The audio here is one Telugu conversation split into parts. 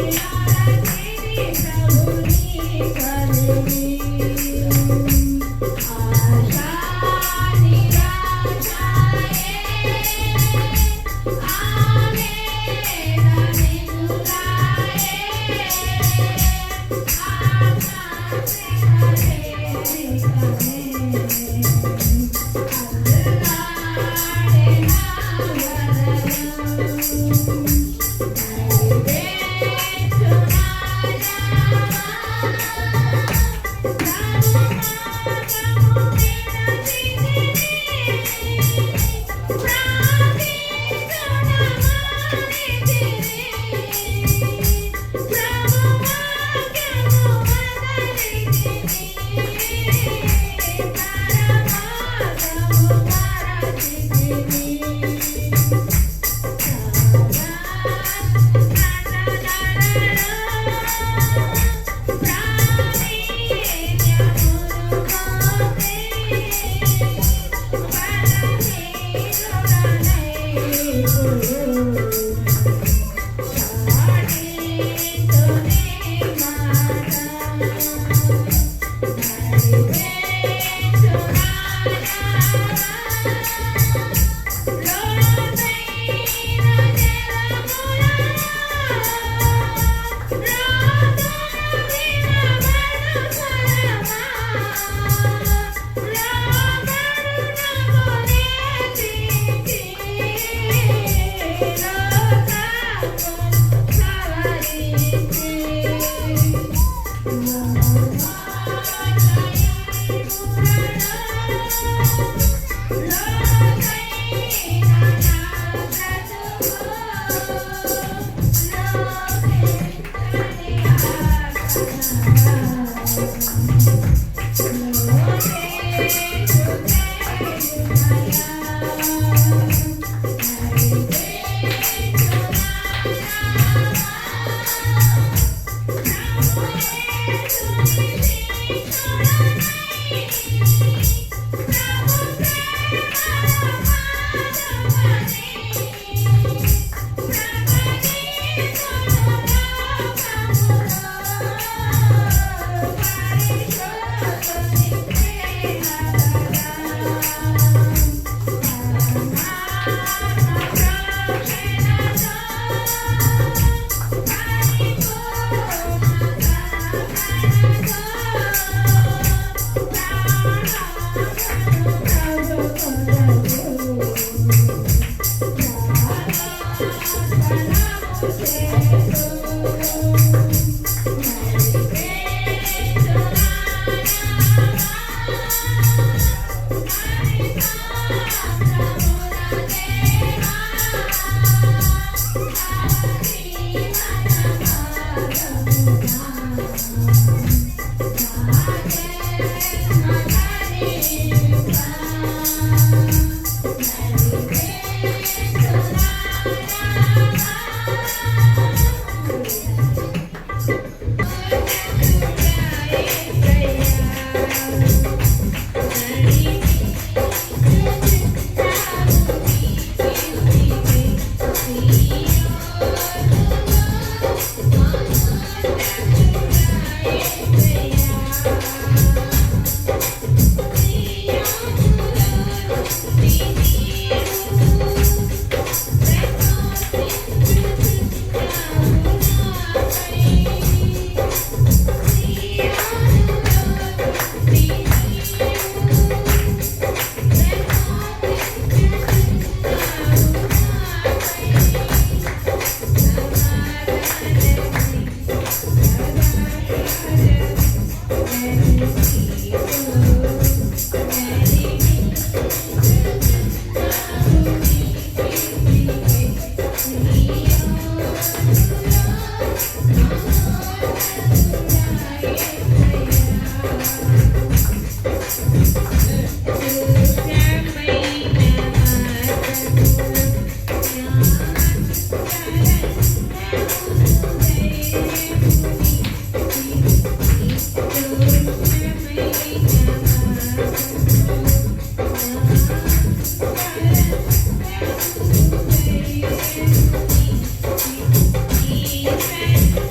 Thank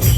you.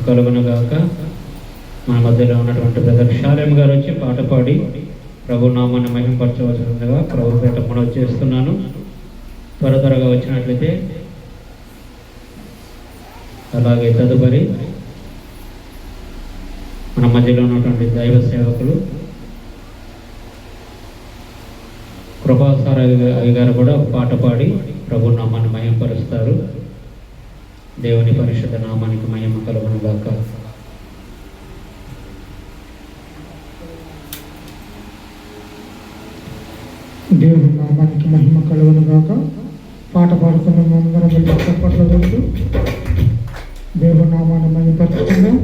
కలుగునుగాక. మన మధ్యలో ఉన్నటువంటి బ్రదర్ షాలేం గారు వచ్చి పాట పాడి ప్రభు నామాన్ని మహిమపరచవలసిందిగా ప్రభు పేట మనవి చేస్తున్నాను. త్వరగా వచ్చినట్లయితే అలాగే తదుపరి మన మధ్యలో ఉన్నటువంటి దైవ సేవకులు కృపాసార అయ్యగారు కూడా పాట పాడి ప్రభు నామాన్ని మహిమపరుస్తారు. దేవుని పరిశుద్ధ నామానికి మహిమ కలుగునుగాక. దేవుని నామానికి మహిమ కలుగునుగాక. పాట పాడుకున్న అందరం చప్పట్లు కొడుతూ దేవుని నామాన్ని మహిమపరుచుకుందాం.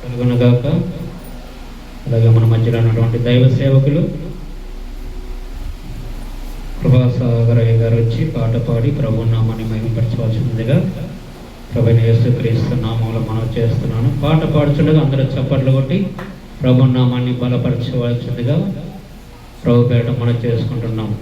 కలుగునుగాక. అలాగే మన మధ్యలో ఉన్నటువంటి దైవ సేవకులు కృపాసాగరయ్య గారు వచ్చి పాట పాడి ప్రభు నామాన్ని మహిమపరచవలసిందిగా ప్రభువైన యేసుక్రీస్తు నామంలో మనం చేస్తున్నాను. పాట పాడుచుండగా అందరూ చప్పట్లు కొట్టి ప్రభు నామాన్ని బలపరచవలసిందిగా ప్రభు పేట మనం చేసుకుంటున్నాం.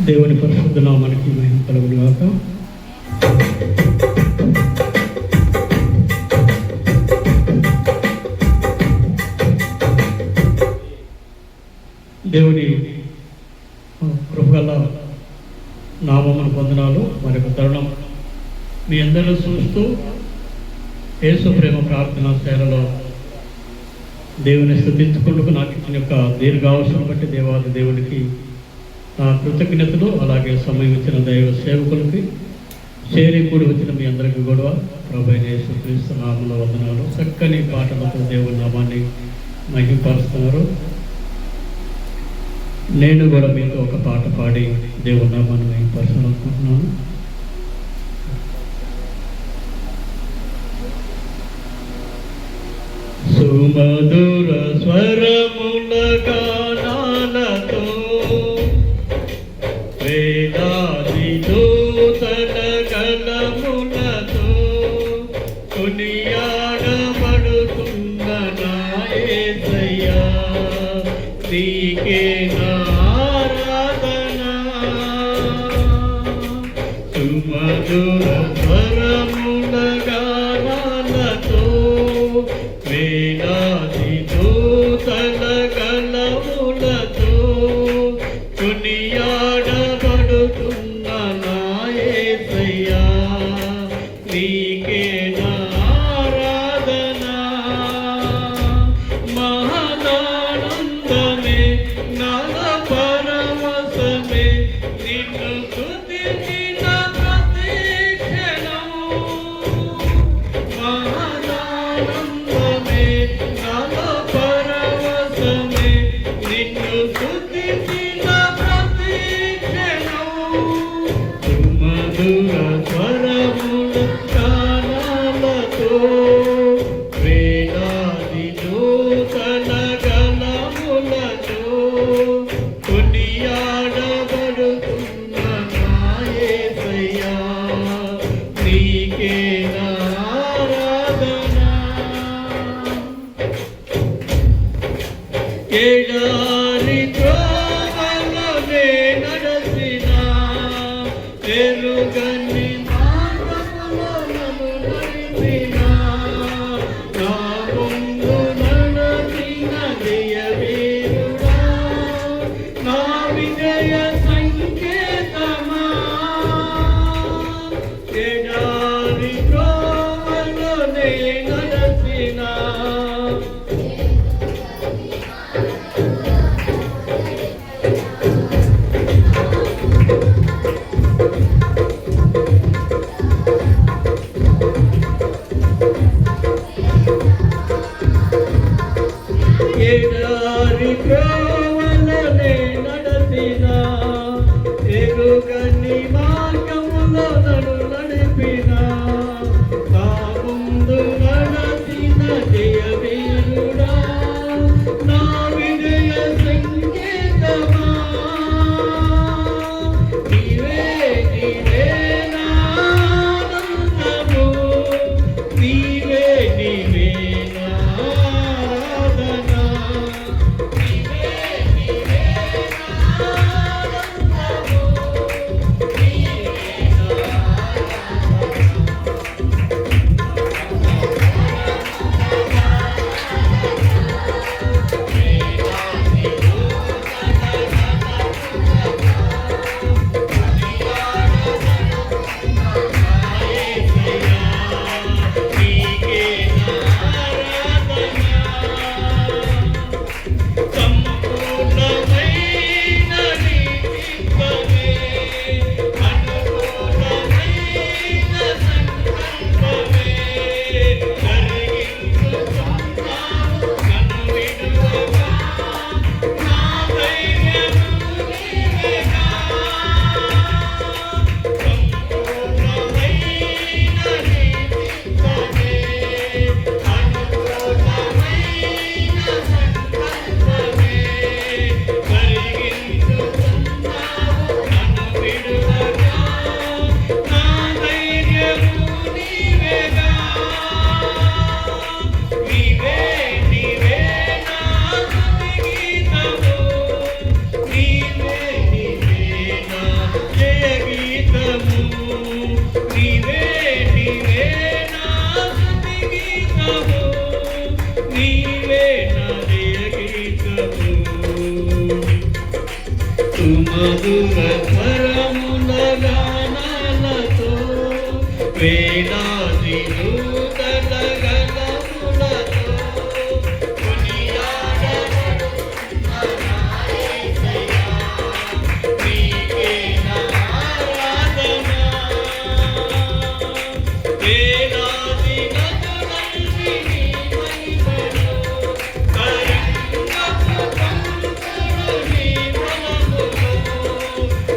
దేవుని పరిశుద్ధ నామానికి మహిమ కలుగునుగాక. దేవుని కృపగల నామమును పొందనాలు. మరొక తరుణం మీ అందరూ చూస్తూ యేసు ప్రేమ ప్రార్థనా సేవలో దేవుని స్తుతించుకుంటూ నాకు ఇచ్చిన యొక్క దీర్ఘావసరం బట్టి దేవాది దేవునికి నా కృతజ్ఞతలు, అలాగే సమయం ఇచ్చిన దైవ సేవకులకి, చేరి కూడి వచ్చిన మీ అందరికీ కూడా ప్రభువైన యేసుక్రీస్తు నామములో వందనాలు. చక్కని పాటలతో దేవుని నామాన్ని మహిమపరుస్తున్నారు. నేను కూడా మీతో ఒక పాట పాడి దేవుని నామాన్ని మహిమపరచాలనుకుంటున్నాను. సుమధుర స్వరముల గానాలతో వేదాది దూతల గలములతో కొనియాడబడుతున్న నా యేసయ్యా, నీకే నా ఆరాధన. సుమధుర స్వరముల గానాలతో వేదాది దూతల గలములతో కొనియాడబడుతున్న నా యేసయ్యా, నీకే నా ఆరాధన. మహదానంద ఎడారి త్రోవలోనే నడచిన ఎరుగని మార్గములో నన్ను నడిపిన నా ముందు నడచిన జయవీరుడా నా విజయ సంకేతమా ఎడారి త్రోవలోనే నడచిన ఎడారి త్రోవలోనే నడచిన ఎరుగని మార్గములో నన్ను నడిపిన నా ముందు నడచిన జయవీరుడా నా విజయ సంకేతమా నీవే నీవే నా ఆనందము నీవే నీవే నా ఆరాధన నీవే నీవే నా ఆనందము నీవే నా మధుర స్వరముల గానాలతో వేలాది నూతన గణములతో కొనియాడబడుతున్న నా యేసయ్యా, నీకే నా ఆరాధన. వేలాది నదులన్నీ నీ మహిమలో తరంగపు పంతులు నీ మనములో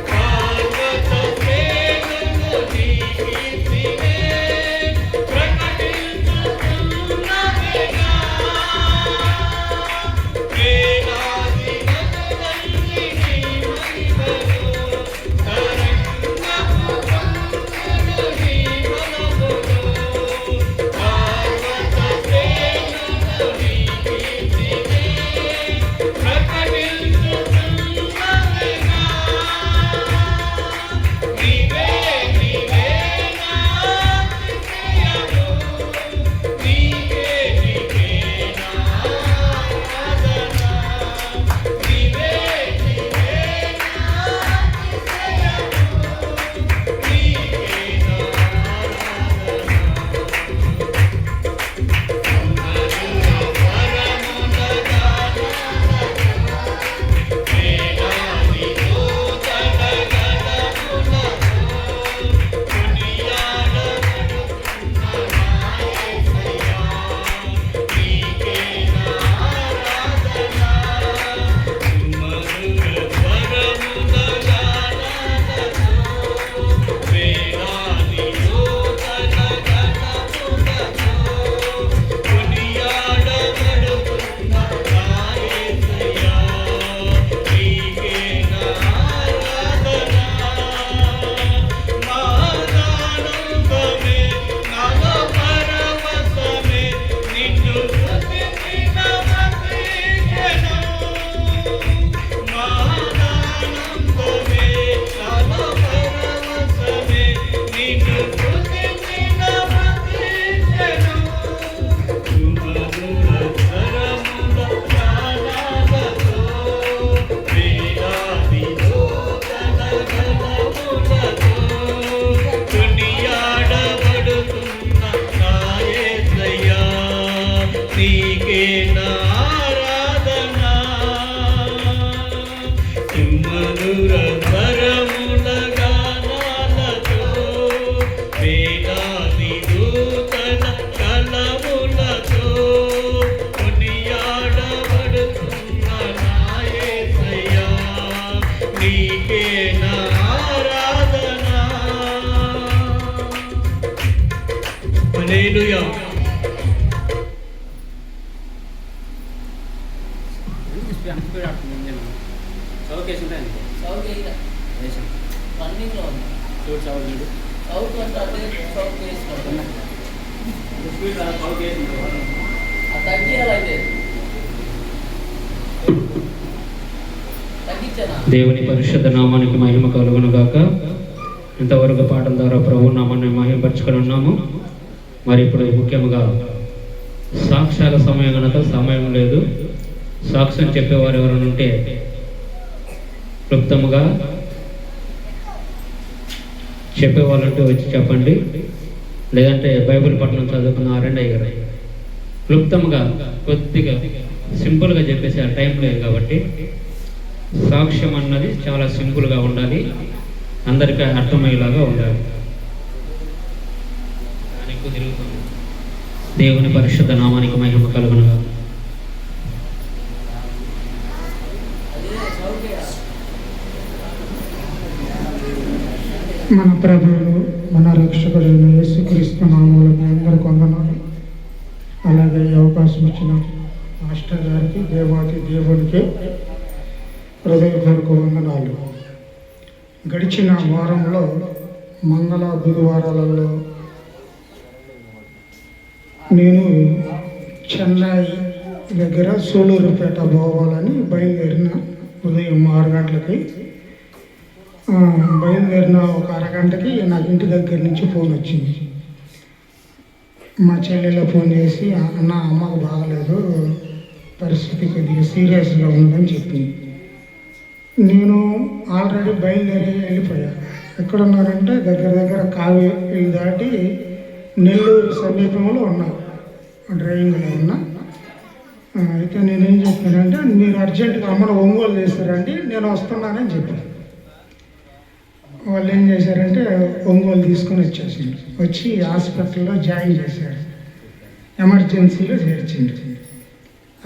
పార్వత సేనలు నీ కీర్తినే హల్లెలూయా. రన్నింగ్లో ఉంది సౌత్ అంటే అదే సౌత్ వేసుకుంటున్నా తగ్గియాలి అయితే తగ్గించానా దేవుని పరిశుద్ధ నామానికి మహిమ కలుగును గాక. ఇంతవరకు పాటల ద్వారా ప్రభు నామాన్ని మహిమపరచుకొని ఉన్నాము. మరి ఇప్పుడు ముఖ్యంగా సాక్ష్యాల సమయం కనుక సమయం లేదు. సాక్ష్యం చెప్పేవారు ఎవరైనా ఉంటే క్లుప్తముగా చెప్పేవాళ్ళంటూ వచ్చి చెప్పండి. లేదంటే బైబిల్ పట్టణం చదువుకున్న ఆరండి అయ్యారు క్లుప్తంగా కొద్దిగా సింపుల్గా చెప్పేసి ఆ టైం లేదు కాబట్టి సాక్ష్యం అన్నది చాలా సింపుల్గా ఉండాలి, అందరికీ అర్థమయ్యేలాగా ఉండాలి. దేవుని పరిశుద్ధ నామానికి మహిమ కలుగునుగా. మన ప్రభువులు మన రక్షకుడైన యేసుక్రీస్తు నామములో మీ అందరికీ వందనాలు. అలాగే ఈ అవకాశం ఇచ్చిన మాస్టర్ గారికి దేవాది దేవునికి హృదయపూర్వక వందనాలు. గడిచిన వారంలో మంగళ బుధవారాలలో నేను చెన్నై దగ్గర సూళూరుపేట పోవాలని బయలుదేరిన. ఉదయం 6 గంటలకి బయలుదేరిన ఒక అరగంటకి నాకు ఇంటి దగ్గర నుంచి ఫోన్ వచ్చింది. మా చెల్లెలో ఫోన్ చేసి అన్న అమ్మకు బాగలేదు, పరిస్థితి కొద్దిగా సీరియస్గా ఉందని చెప్పింది. నేను ఆల్రెడీ బయలుదేరి వెళ్ళిపోయాను. ఎక్కడున్నానంటే దగ్గర కావేరి దాటి నెల్లూరు సమీపంలో ఉన్నా, డ్రైవింగ్లో ఉన్నా. అయితే నేనేం చెప్పానంటే మీరు అర్జెంటుగా అమ్మను ఒంగోలు చేస్తారండి, నేను వస్తున్నానని చెప్పాను. వాళ్ళు ఏం చేశారంటే ఒంగోలు తీసుకొని వచ్చి హాస్పిటల్లో జాయిన్ చేశారు, ఎమర్జెన్సీలో చేర్చిండు.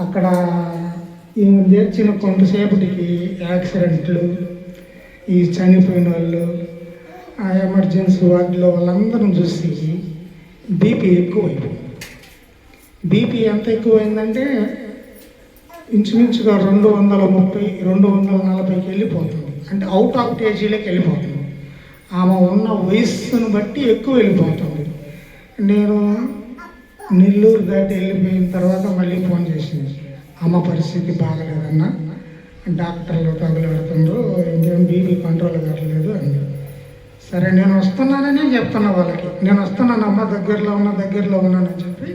అక్కడ ఈమె చేర్చిన కొంతసేపటికి యాక్సిడెంట్లు, ఈ చనిపోయిన వాళ్ళు, ఆ ఎమర్జెన్సీ వార్డులో వాళ్ళందరం చూసి బీపీ ఎక్కువైపోయింది. బీపీ ఎంత ఎక్కువైందంటే ఇంచుమించుగా 230, 240కి వెళ్ళిపోతుంది. అంటే అవుట్ ఆఫ్ స్టేజీలోకి వెళ్ళిపోతుంది. ఆమె ఉన్న వయస్సును బట్టి ఎక్కువ వెళ్ళిపోతుంది. నేను నెల్లూరు దాటి వెళ్ళిపోయిన తర్వాత మళ్ళీ ఫోన్ చేసింది, అమ్మ పరిస్థితి బాగలేదన్న, డాక్టర్లు తగులాడుతుండ్రు, ఇంకేం బీపీ కంట్రోల్ కావట్లేదు అని. సరే నేను వస్తున్నాననే చెప్తున్నా వాళ్ళకి, నేను వస్తున్నాను అమ్మ, దగ్గరలో ఉన్నానని చెప్పి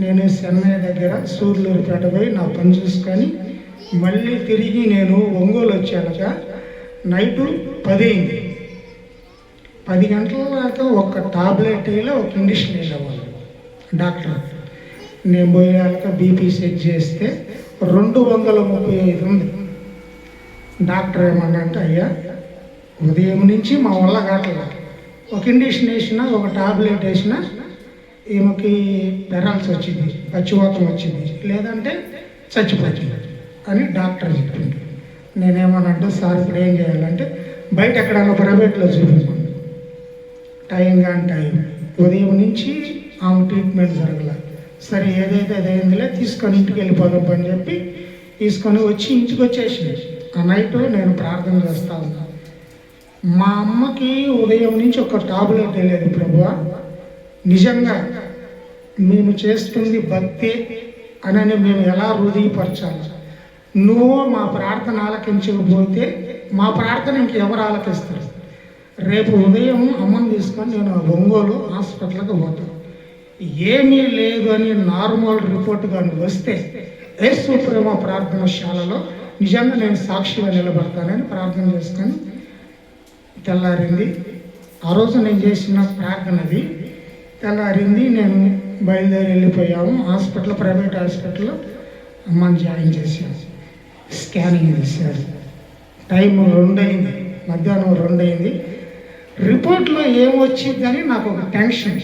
నేను చెన్నై దగ్గర సూళ్ళూరుపేట పోయి నా పని చూసుకొని మళ్ళీ తిరిగి నేను ఒంగోలు వచ్చాక నైటు 10 అయింది. 10 గంటల దాకా ఒక టాబ్లెట్ వేయాలి, ఒక ఇండిషన్ వేసేవాళ్ళు డాక్టర్. నేను పోయాక బీపీ చెక్ చేస్తే 235 ఉంది. డాక్టర్ ఏమన్నంటే అయ్యా ఉదయం నుంచి మా వల్ల కావట్లేదు, ఒక ఇండిషన్ వేసినా ఒక టాబ్లెట్ వేసినా ఈమెకి పెరాల్స్ వచ్చింది, పచ్చివాతం వచ్చింది, లేదంటే చచ్చిపోతుంది అని డాక్టర్ చెప్పింది. నేనేమనంటే సార్ ఇప్పుడు ఏం చేయాలంటే బయట ఎక్కడైనా ప్రైవేట్లో చూపించండి, టైం కానీ టైం, ఉదయం నుంచి ఆమె ట్రీట్మెంట్ జరగల. సరే ఏదైతే అదైందిలే, తీసుకొని ఇంటికి వెళ్ళిపోదాం అని చెప్పి తీసుకొని వచ్చి ఇంటికి వచ్చేసింది. ఆ నైట్ నేను ప్రార్థన చేస్తా ఉన్నా, మా అమ్మకి ఉదయం నుంచి ఒక టాబ్లెట్ వేయలేదు ప్రభువా, నిజంగా మేము చేస్తుంది భక్తి అని మేము ఎలా రుజువుపరచాలి, నువ్వు మా ప్రార్థన ఆలకించకపోతే మా ప్రార్థన ఇంకెవరు ఆలకిస్తారు. రేపు ఉదయం అమ్మని తీసుకొని నేను ఒంగోలు హాస్పిటల్కి పోతాను, ఏమీ లేదు అని నార్మల్ రిపోర్ట్ కానీ వస్తే యేసు ప్రేమ ప్రార్థనశాలలో నిజంగా నేను సాక్షిగా నిలబడతానని ప్రార్థన చేసుకొని తెల్లారింది. ఆ రోజు నేను చేసిన ప్రార్థనది తెల్లారింది. నేను బయలుదేరి వెళ్ళిపోయాము హాస్పిటల్, ప్రైవేట్ హాస్పిటల్లో అమ్మని జాయిన్ చేశాను. స్కానింగ్ తీశారు, టైం 2 అయింది, మధ్యాహ్నం 2 అయింది. రిపోర్ట్లో ఏమొచ్చిందని నాకు ఒక టెన్షన్.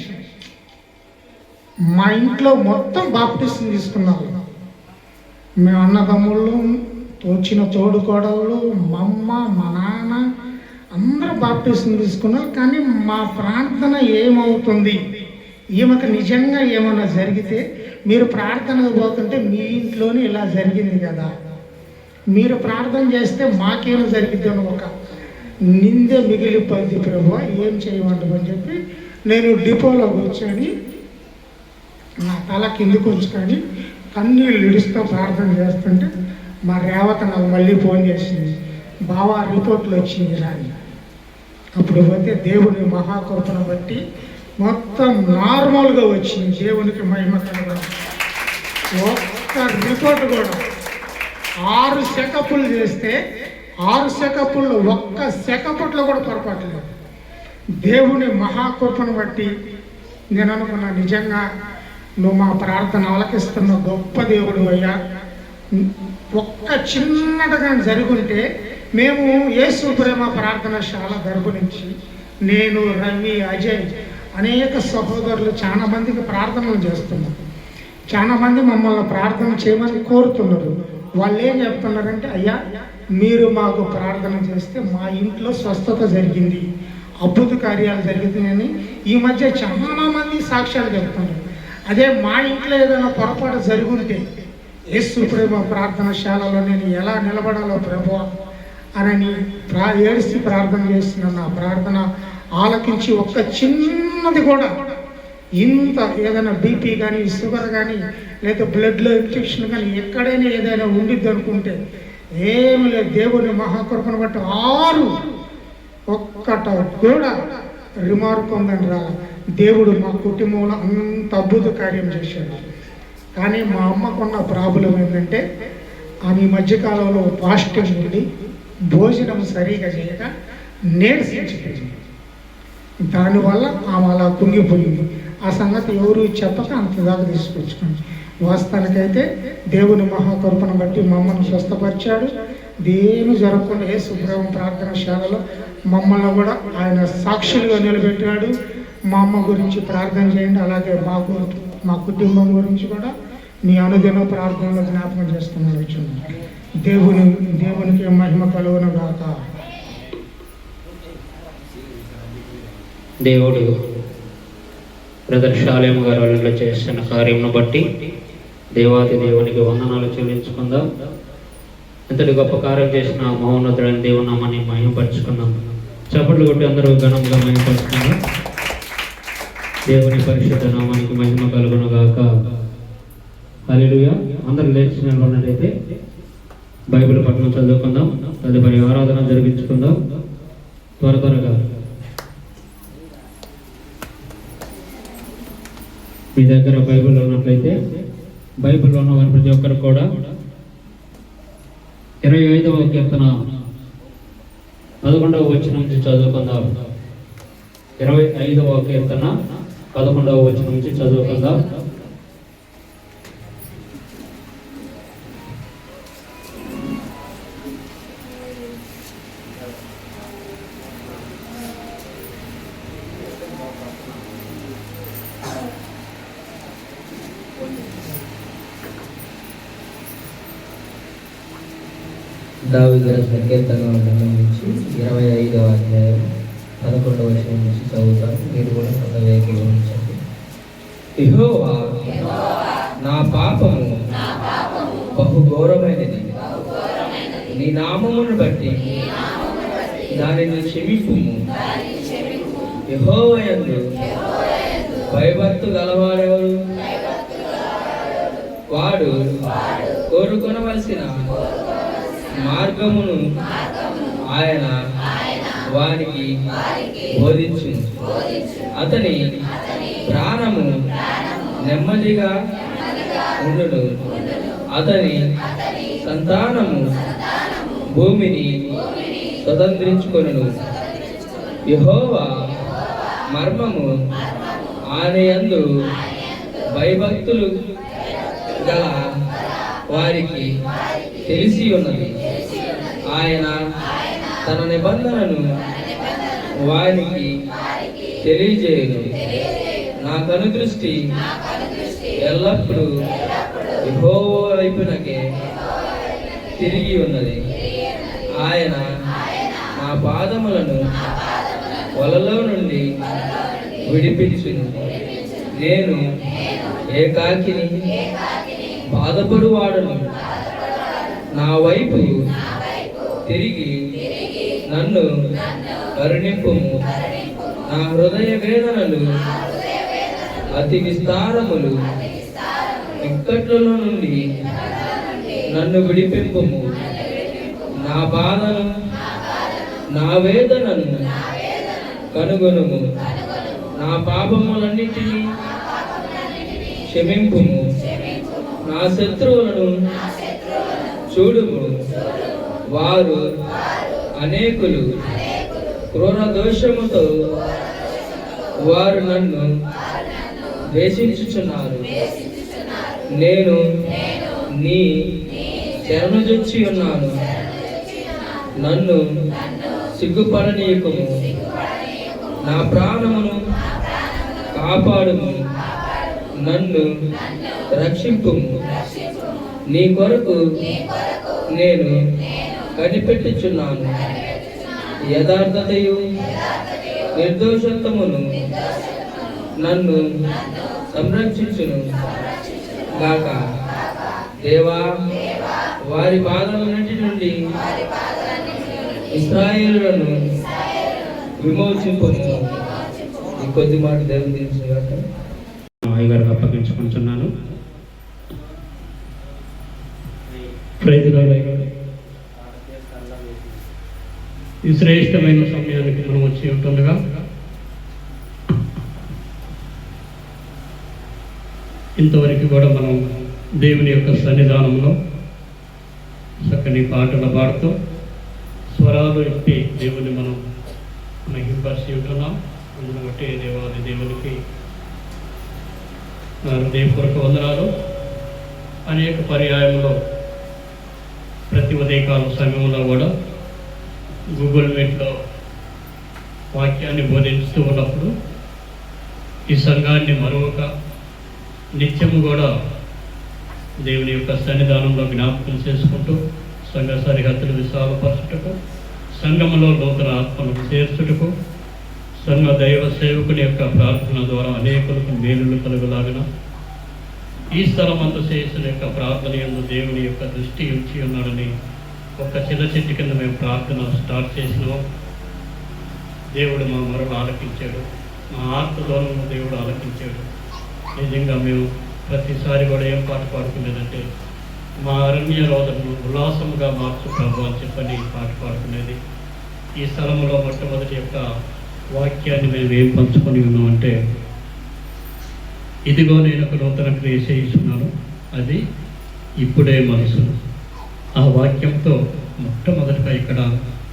మా ఇంట్లో మొత్తం బాప్టిజం తీసుకున్నారు, మేము అన్నదమ్ముళ్ళు, వచ్చిన తోడుకోడళ్ళు, మా అమ్మ, మా నాన్న అందరూ బాప్టిజం తీసుకున్నారు. కానీ మా ప్రార్థన ఏమవుతుంది, ఈమెకు నిజంగా ఏమన్నా జరిగితే మీరు ప్రార్థనకు పోతుంటే మీ ఇంట్లోనే ఇలా జరిగింది కదా, మీరు ప్రార్థన చేస్తే మాకేమో జరిగిద్ది అని ఒక నిందే మిగిలిపోద్ది ప్రభు, ఏం చేయమంటామని చెప్పి నేను డిపోలో కూర్చొని నా తల కిందికి ఉంచుకొని కన్నీళ్ళు ఇడుస్తూ ప్రార్థన చేస్తుంటే మా రేవత నాకు మళ్ళీ ఫోన్ చేసింది, బావా రిపోర్ట్లు వచ్చింది రాని. అప్పుడు పోతే దేవుని మహాకృపను బట్టి మొత్తం నార్మల్గా వచ్చింది. దేవునికి మహిమ కలగాలి. ఒక్క రిపోర్ట్ కూడా 6 చెకప్లు చేస్తే 6 చెకప్ల్లో ఒక్క చెకప్లో కూడా పొరపాట్లేదు. దేవుని మహాకృపను బట్టి నేను అనుకున్నా, నిజంగా నువ్వు మా ప్రార్థన ఆలకిస్తున్న గొప్ప దేవుడు అయ్యా. ఒక్క చిన్నదిగా జరుగుంటే మేము యేసు ప్రేమ ప్రార్థనశాల తరపు నుంచి నేను, రవి, అజయ్ అనేక సహోదరులు చాలా మందికి ప్రార్థనలు చేస్తున్నాం. చాలా మంది మమ్మల్ని ప్రార్థన చేయమని కోరుతున్నారు. వాళ్ళు ఏం చెప్తున్నారంటే, అయ్యా మీరు మాకు ప్రార్థన చేస్తే మా ఇంట్లో స్వస్థత జరిగింది, అద్భుత కార్యాలు జరుగుతున్నాయని ఈ మధ్య చాలా మంది సాక్ష్యాలు చెప్తున్నారు. అదే మా ఇంట్లో ఏదైనా పొరపాటు జరుగుంటే యేసు ప్రేమ ప్రార్థనశాలలో నేను ఎలా నిలబడాలో ప్రభువా అని ఏడిసి ప్రార్థన చేసిన నా ప్రార్థన ఆలకించి ఒక్క చిన్నది కూడా, ఇంత ఏదైనా బీపీ కానీ షుగర్ కానీ లేదా బ్లడ్లో ఇన్ఫెక్షన్ కానీ ఎక్కడైనా ఏదైనా ఉండిద్ది అనుకుంటే ఏమి లేదు. దేవుని మహాకృపను బట్టి 6 ఒక్కట కూడా రిమార్క్ ఉందని రా. దేవుడు మా కుటుంబంలో అంత అద్భుత కార్యం చేశాడు. కానీ మా అమ్మకున్న ప్రాబ్లం ఏంటంటే, ఆమె ఈ మధ్యకాలంలో ఫాస్టింగ్ ఉండి భోజనం సరిగా చేయక నీరసించిపోయింది. దానివల్ల ఆమె అలా కుంగిపోయింది. ఆ సంగతి ఎవరు చెప్పక అంతదాకా తీసుకొచ్చుకోండి. వాస్తవానికైతే దేవుని మహాకృపను బట్టి మమ్మల్ని స్వస్థపరిచాడు. దేని జరగకుండా యేసు ప్రేమ ప్రార్థనశాలలో మమ్మల్ని కూడా ఆయన సాక్షులుగా నిలబెట్టాడు. మా అమ్మ గురించి ప్రార్థన చేయండి, అలాగే మా కుటుంబం గురించి కూడా మీ అనుదిన ప్రార్థనలో జ్ఞాపకం చేస్తున్నాను. దేవునికి మహిమ కలుగును గాక. దేవుడు బ్రదర్ షాలేం గారు వాళ్ళలో చేస్తున్న కార్యంను బట్టి దేవాది దేవునికి వందనాలు చెల్లించుకుందాం. ఎంతటి గొప్ప కార్యం చేసిన మహోన్నతుడైన దేవుని నామాన్ని మహిమపరుచుకుందాం. చప్పట్లు కొట్టి అందరూ ఘనంగా మహిమపరుచుకుందాం. దేవుని పరిశుద్ధ నామానికి మహిమ కలుగును గాక. హల్లెలూయా. అందరూ లేచి నిలబడినట్లయితే బైబిల్ పఠనం చదువుకుందాం. తదుపరి ఆరాధన జరిగించుకుందాం. త్వరగా మీ దగ్గర బైబిల్ ఉన్నట్లయితే బైబిల్లో ఉన్న వారి ప్రతి ఒక్కరు కూడా 25వ కీర్తన 11వ వచనం నుంచి చదువుకుందాం. 25వ కీర్తన 11వ వచనం నుంచి చదువుకుందాం. దావీదు రాసిన కీర్తనల గ్రంథం నుంచి 25వ అధ్యాయం 11వ వచనం నుంచి చదువుతాను. మీరు కూడా కొంత ఏకీభవించండి. యెహోవా నా పాపము బహు ఘోరమైనది, నీ నామమును బట్టి దానిని క్షమింపుము. యెహోవా యందు భయభక్తు గలవాడెవరు? వాడు కోరుకొనవలసిన మార్గమును ఆయన వారికి బోధించు. అతని ప్రాణము నెమ్మదిగా ఉండును. అతని సంతానము భూమిని స్వతంత్రించుకొనును. యెహోవా మర్మము ఆయన యందు భయభక్తులు గల వారికి తెలిసి ఉన్నది. ఆయన తన నిబంధనను వారికి తెలియజేయును. నా కనుదృష్టి ఎల్లప్పుడూ యెహోవా వైపునకే తిరిగి ఉన్నది. ఆయన నా పాదములను వలలో నుండి విడిపించును. నేను ఏకాకిని బాధపడువాడను. నా వైపు తిరిగి నన్ను కరుణింపుము. నా హృదయ వేదనలు అతి విస్తారములు. ఇక్కట్లలో నుండి నన్ను విడిపింపుము. నా బాధను నా వేదనను కనుగొనుము. నా పాపములన్నిటినీ క్షమింపుము. నా శత్రువులను చూడుము. వారు అనేకులు. క్రూర దోషముతో వారు నన్ను ద్వేషించుచున్నారు. నేను నీ శరణుజొచ్చి ఉన్నాను. నన్ను సిగ్గుపడనీయకుము. నా ప్రాణమును కాపాడుము. నన్ను రక్షింపుము. నీ కొరకు నేను కనిపెట్టుచున్నాను. యథార్థతయు నిర్దోషత్వమును నన్ను సంరక్షించును గాక. దేవా, వారి బాధలన్నిటి నుండి ఇశ్రాయేలులను విమోచింపుము. ఈ కొద్ది మాట దేవుని దీవించుగాక. అయ్యగారు అప్పగించుకుంటున్నాను. ప్రైజ్ లార్డ్ అయ్యగారు. ఈ శ్రేష్టమైన సమయానికి మనం వచ్చి ఉంటుండగా ఇంతవరకు కూడా మనం దేవుని యొక్క సన్నిధానంలో చక్కని పాటలు పాడుతూ స్వరాలు ఎత్తి దేవుని మనం మహింపరిచి ఉంటున్నాం. అందులో బట్టి దేవాది దేవునికి నా హృదయపూర్వక వందనాలు. అనేక పర్యాయంలో ప్రతి ఉదయకాల సమయంలో కూడా గూగుల్ మీట్లో వాక్యాన్ని బోధిస్తూ ఉన్నప్పుడు ఈ సంఘాన్ని మరొక నిత్యము కూడా దేవుని యొక్క సన్నిధానంలో జ్ఞాపకం చేసుకుంటూ సంఘ సరిహద్దులు విశాలపరచుటకు, సంఘములో నూతన ఆత్మను చేర్చుటకు, సంఘ దైవ సేవకుని యొక్క ప్రార్థన ద్వారా అనేకులకు మేలులు కలుగులాగిన ఈ స్థలమంతా చేసిన యొక్క ప్రార్థన యందు దేవుని యొక్క దృష్టి ఉంచి ఉన్నాడని ఒక చిన్న చెట్టు కింద మేము ప్రార్థన స్టార్ట్ చేసినాం. దేవుడు మా మరణ ఆలకించాడు. మా ఆత్మలోనూ దేవుడు ఆలకించాడు. నిజంగా మేము ప్రతిసారి కూడా ఏం పాట పాడుకునేదంటే, మా అరణ్య రోదనను ఉల్లాసముగా మార్చు ప్రభు అని చెప్పని పాట పాడుకునేది. ఈ స్థలంలో మొట్టమొదటి యొక్క వాక్యాన్ని మేము ఏం పంచుకొని ఉన్నామంటే, ఇదిగో నేను ఒక నూతన క్రియ చేయిస్తున్నాను, అది ఇప్పుడే మనసును. ఆ వాక్యంతో మొట్టమొదటిగా ఇక్కడ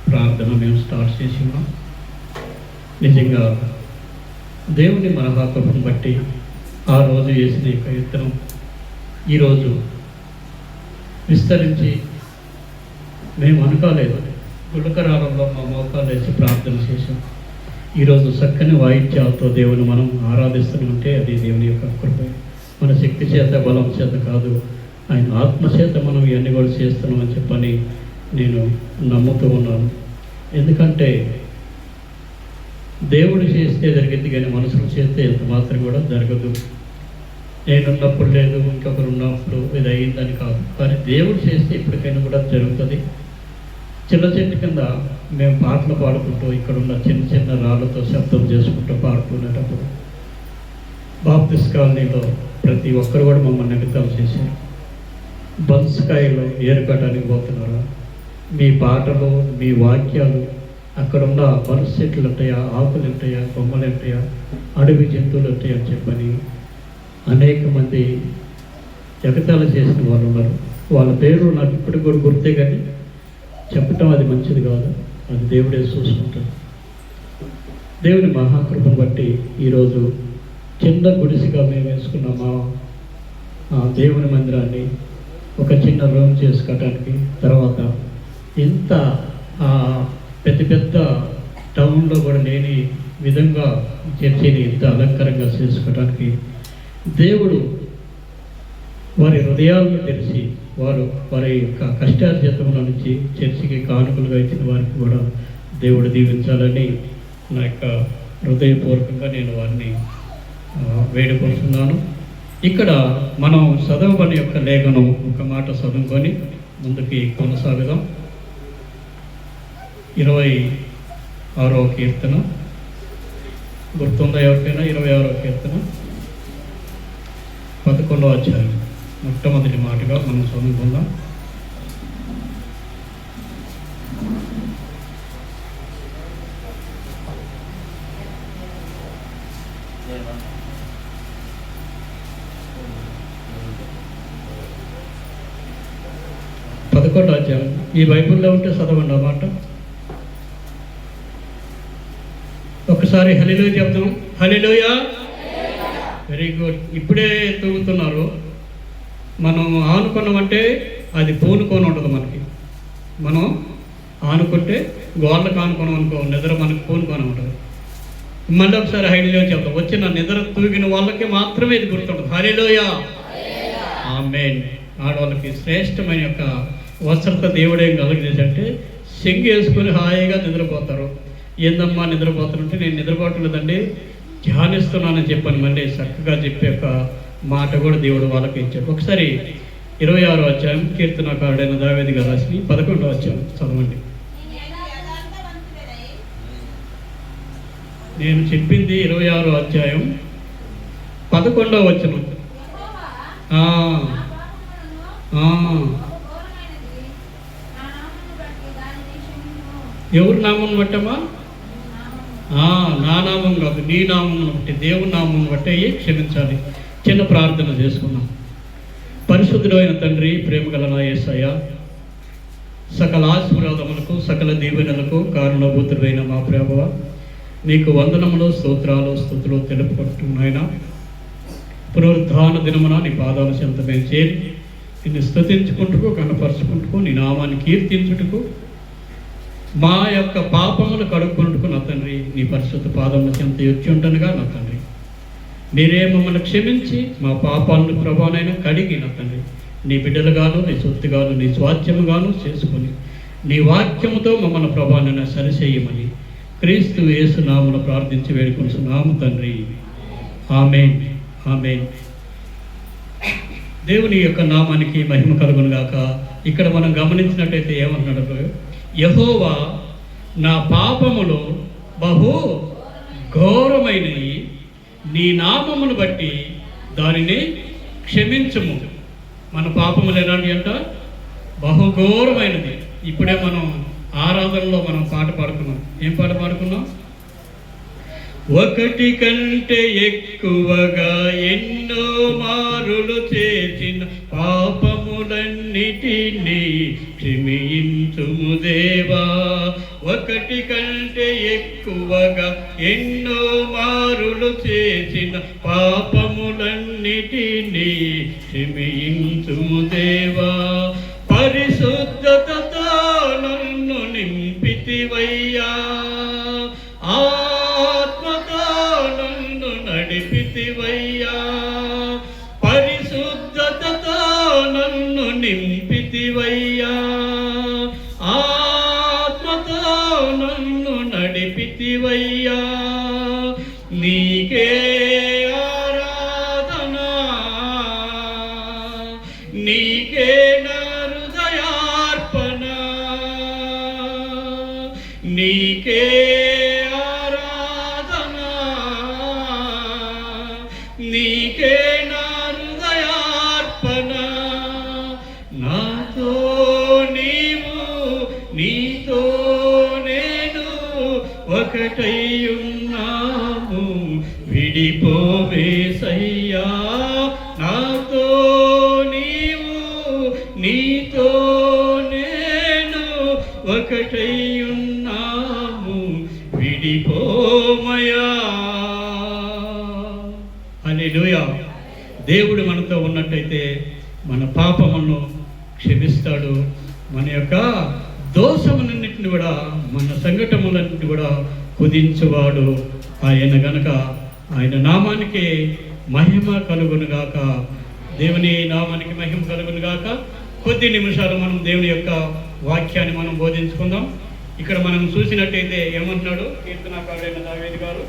ప్రార్థన మేము స్టార్ట్ చేసి ఉన్నాం. నిజంగా దేవుని మహాకృపను బట్టి ఆ రోజు వేసిన యొక్క యుద్ధం ఈరోజు విస్తరించి మేము అనుకోలేదు. గుళ్ళకరాలంలో మా మోకాలు వేసి ప్రార్థన చేశాం. ఈరోజు చక్కని వాయిద్యాలతో దేవుని మనం ఆరాధిస్తున్నామంటే అది దేవుని యొక్క కృప. మన శక్తి చేత బలం చేత కాదు, ఆయన ఆత్మ చేత మనం ఇవన్నీ కూడా చేస్తున్నామని చెప్పని నేను నమ్ముతూ ఉన్నాను. ఎందుకంటే దేవుడు చేస్తే జరిగింది కానీ మనుషులు చేస్తే ఎంత మాత్రం కూడా జరగదు. నేనున్నప్పుడు లేదు, ఇంకొకరు ఉన్నప్పుడు ఇది అయ్యిందని కాదు, కానీ దేవుడు చేస్తే ఇప్పటికైనా కూడా జరుగుతుంది. చిన్న చెట్టు కింద మేము పాటలు పాడుకుంటూ ఇక్కడ ఉన్న చిన్న చిన్న రాళ్ళతో శబ్దం చేసుకుంటూ పాడుకునేటప్పుడు బాప్తిస్ట్ కాలనీలో ప్రతి ఒక్కరు కూడా మమ్మల్ని ఎగతాలు చేశారు. బన్స్కాయలు ఏరుకోవడానికి పోతున్నారా, మీ పాటలు మీ వాక్యాలు అక్కడున్న బన్స్ చెట్లు ఉంటాయా, ఆకులు ఉంటాయా, కొమ్మలు ఉంటాయా, అడవి జంతువులు ఉంటాయా అని చెప్పని అనేక మంది ఎగతాళి చేసిన వాళ్ళు ఉన్నారు. వాళ్ళ పేరు నాకు ఇప్పటికి కూడా గుర్తే, కానీ చెప్పటం అది మంచిది కాదు, అది దేవుడే చూసుకుంటాడు. దేవుని మహాకృపను బట్టి ఈరోజు చిన్న గుడిసిగా మేము వేసుకున్న మా దేవుని మందిరాన్ని ఒక చిన్న రూమ్ చేసుకోవడానికి, తర్వాత ఇంత పెద్ద పెద్ద టౌన్లో కూడా లేని విధంగా చర్చిని ఇంత అలంకారంగా చేసుకోవడానికి దేవుడు వారి హృదయాలను తెరిచి వారి యొక్క కష్టార్జితంలో నుంచి చర్చికి కానుకలుగా ఇచ్చిన వారికి కూడా దేవుడు దీవించాలని నా యొక్క హృదయపూర్వకంగా నేను వారిని వేడుకుంటున్నాను. ఇక్కడ మనం చదవబడి యొక్క లేఖనం ఒక మాట చదువుకొని ముందుకి కొనసాగుదాం. 26వ కీర్తన గుర్తుందా ఎవరికైనా? 26వ కీర్తన 11వ అధ్యాయం మొట్టమొదటి మాటగా మనం చదువుకుందాం. పదకొండో అధ్యాయం ఈ బైబిల్లో ఉంటే చదవండి ఆ మాట. ఒకసారి హల్లెలూయా చెప్తాం. హల్లెలూయా. Very good. ఇప్పుడే తూగుతున్నారు. మనం ఆనుకున్నామంటే అది పూనుకొని ఉంటుంది మనకి. మనం ఆనుకుంటే గోళ్ళకు ఆనుకున్నాం అనుకో, నిద్ర మనకు పూనుకొని ఉంటుంది. మళ్ళీ ఒకసారి హల్లెలూయా చెప్తాం. వచ్చిన నిద్ర తూగిన వాళ్ళకి మాత్రమే ఇది గుర్తుంటుంది. హల్లెలూయా. ఆమేన్. ఆడవాళ్ళకి శ్రేష్టమైన యొక్క వస్త్రత దేవుడేం కలగజేసంటే చెంగు వేసుకొని హాయిగా నిద్రపోతారు. ఏందమ్మా నిద్రపోతారంటే, నేను నిద్రపోవట్లేదండి, ధ్యానిస్తున్నానని చెప్పని మళ్ళీ చక్కగా చెప్పే ఒక మాట కూడా దేవుడు వాళ్ళకి ఇచ్చాడు. ఒకసారి 26వ అధ్యాయం కీర్తనకారుడైన దావీదు గారు రాసి 11వ అధ్యాయం చదవండి. నేను చెప్పింది 26వ అధ్యాయం 11వ వచనం. ఎవరి నామం బట్టమ్మా? నా నామం కాదు, నీ నామం బట్టి, దేవుని నామం బట్టి క్షమించాలి. చిన్న ప్రార్థన చేసుకున్నాం. పరిశుద్ధుడైన తండ్రి, ప్రేమ గల నా యేసయ్య, సకల ఆశీర్వాదములకు సకల దీవెనలకు కారణభూతుడైన మా ప్రభువా, నీకు వందనములు, స్తోత్రాలు, స్తుతులు తెలుపుకుంటున్నాయినా. పునరుద్ధాన దినమున నీ పాదాల చెంత మేము చేరి నిన్ను స్తుతించుకుంటూ కనపరుచుకుంటూ నీ నామాన్ని కీర్తించుటకు, మా యొక్క పాపములు కడుక్కుంటూ నా తండ్రి నీ పరిశుద్ధ పాదముల చెంత వచ్చి ఉంటనుగా నా తండ్రి, మీరే మమ్మల్ని క్షమించి మా పాపాలను ప్రభానైనా కడిగి నా తండ్రి నీ బిడ్డలుగాను, నీ సొత్తుగాను, నీ స్వాస్థ్యముగాను చేసుకొని నీ వాక్యముతో మమ్మల్ని ప్రభానైనా సరిచేయమని క్రీస్తు యేసు నామమున ప్రార్థించి వేడుకుంటున్నాము తండ్రి. ఆమేన్. ఆమేన్. దేవుని యొక్క నామానికి మహిమ కలుగును గాక. ఇక్కడ మనం గమనించినట్టయితే ఏమంటున్నాడు? యెహోవా నా పాపములు బహు ఘోరమైనవి, నీ నామమును బట్టి దానిని క్షమించుము. మన పాపములు ఎలాంటి అంట? బహుఘోరమైనది. ఇప్పుడే మనం ఆరాధనలో మనం పాట పాడుకున్నాం. ఏం పాట పాడుకున్నాం? ఒకటి కంటే ఎక్కువగా ఎన్నో మారులు చేసిన పాపములన్నిటినీ క్షమించుము దేవా. ఒకటి కంటే ఎక్కువగా ఎన్నో మారులు చేసిన పాపములన్నిటినీ క్షమించుము దేవా. పరిశుద్ధతతో నన్ను నింపితివయ్యా, ఆత్మతో నన్ను నడిపితివయ్యా. పరిశుద్ధతతో నన్ను నింపితివయ్యా, ఆత్మతో నన్ను నడిపితివయ్యా. నీకే ఆరాధన, నీకే నా హృదయార్పణ, నీకే ఆరాధన, నీకే నా హృదయార్పణ. నాతో నీవు, నీతో నేను ఒకటైయున్నాము, విడిపోవేసయ్యా. నాతో నీవు, నీతో నేను ఒకటైయున్నాము, విడిపోమయా. హల్లెలూయా. దేవుడు మనతో ఉన్నట్టయితే మన పాపములను క్షమిస్తాడు. మన యొక్క దోషములన్నింటిని కూడా, మన సంఘటనలన్నింటినీ కూడా కుదించువాడు ఆయన గనక ఆయన నామానికి మహిమ కలుగునుగాక. దేవుని నామానికి మహిమ కలుగునుగాక. కొద్ది నిమిషాలు మనం దేవుని యొక్క వాక్యాన్ని మనం బోధించుకుందాం. ఇక్కడ మనం చూసినట్టయితే ఏమంటున్నాడు కీర్తనకారుడైన దావీదు గారు?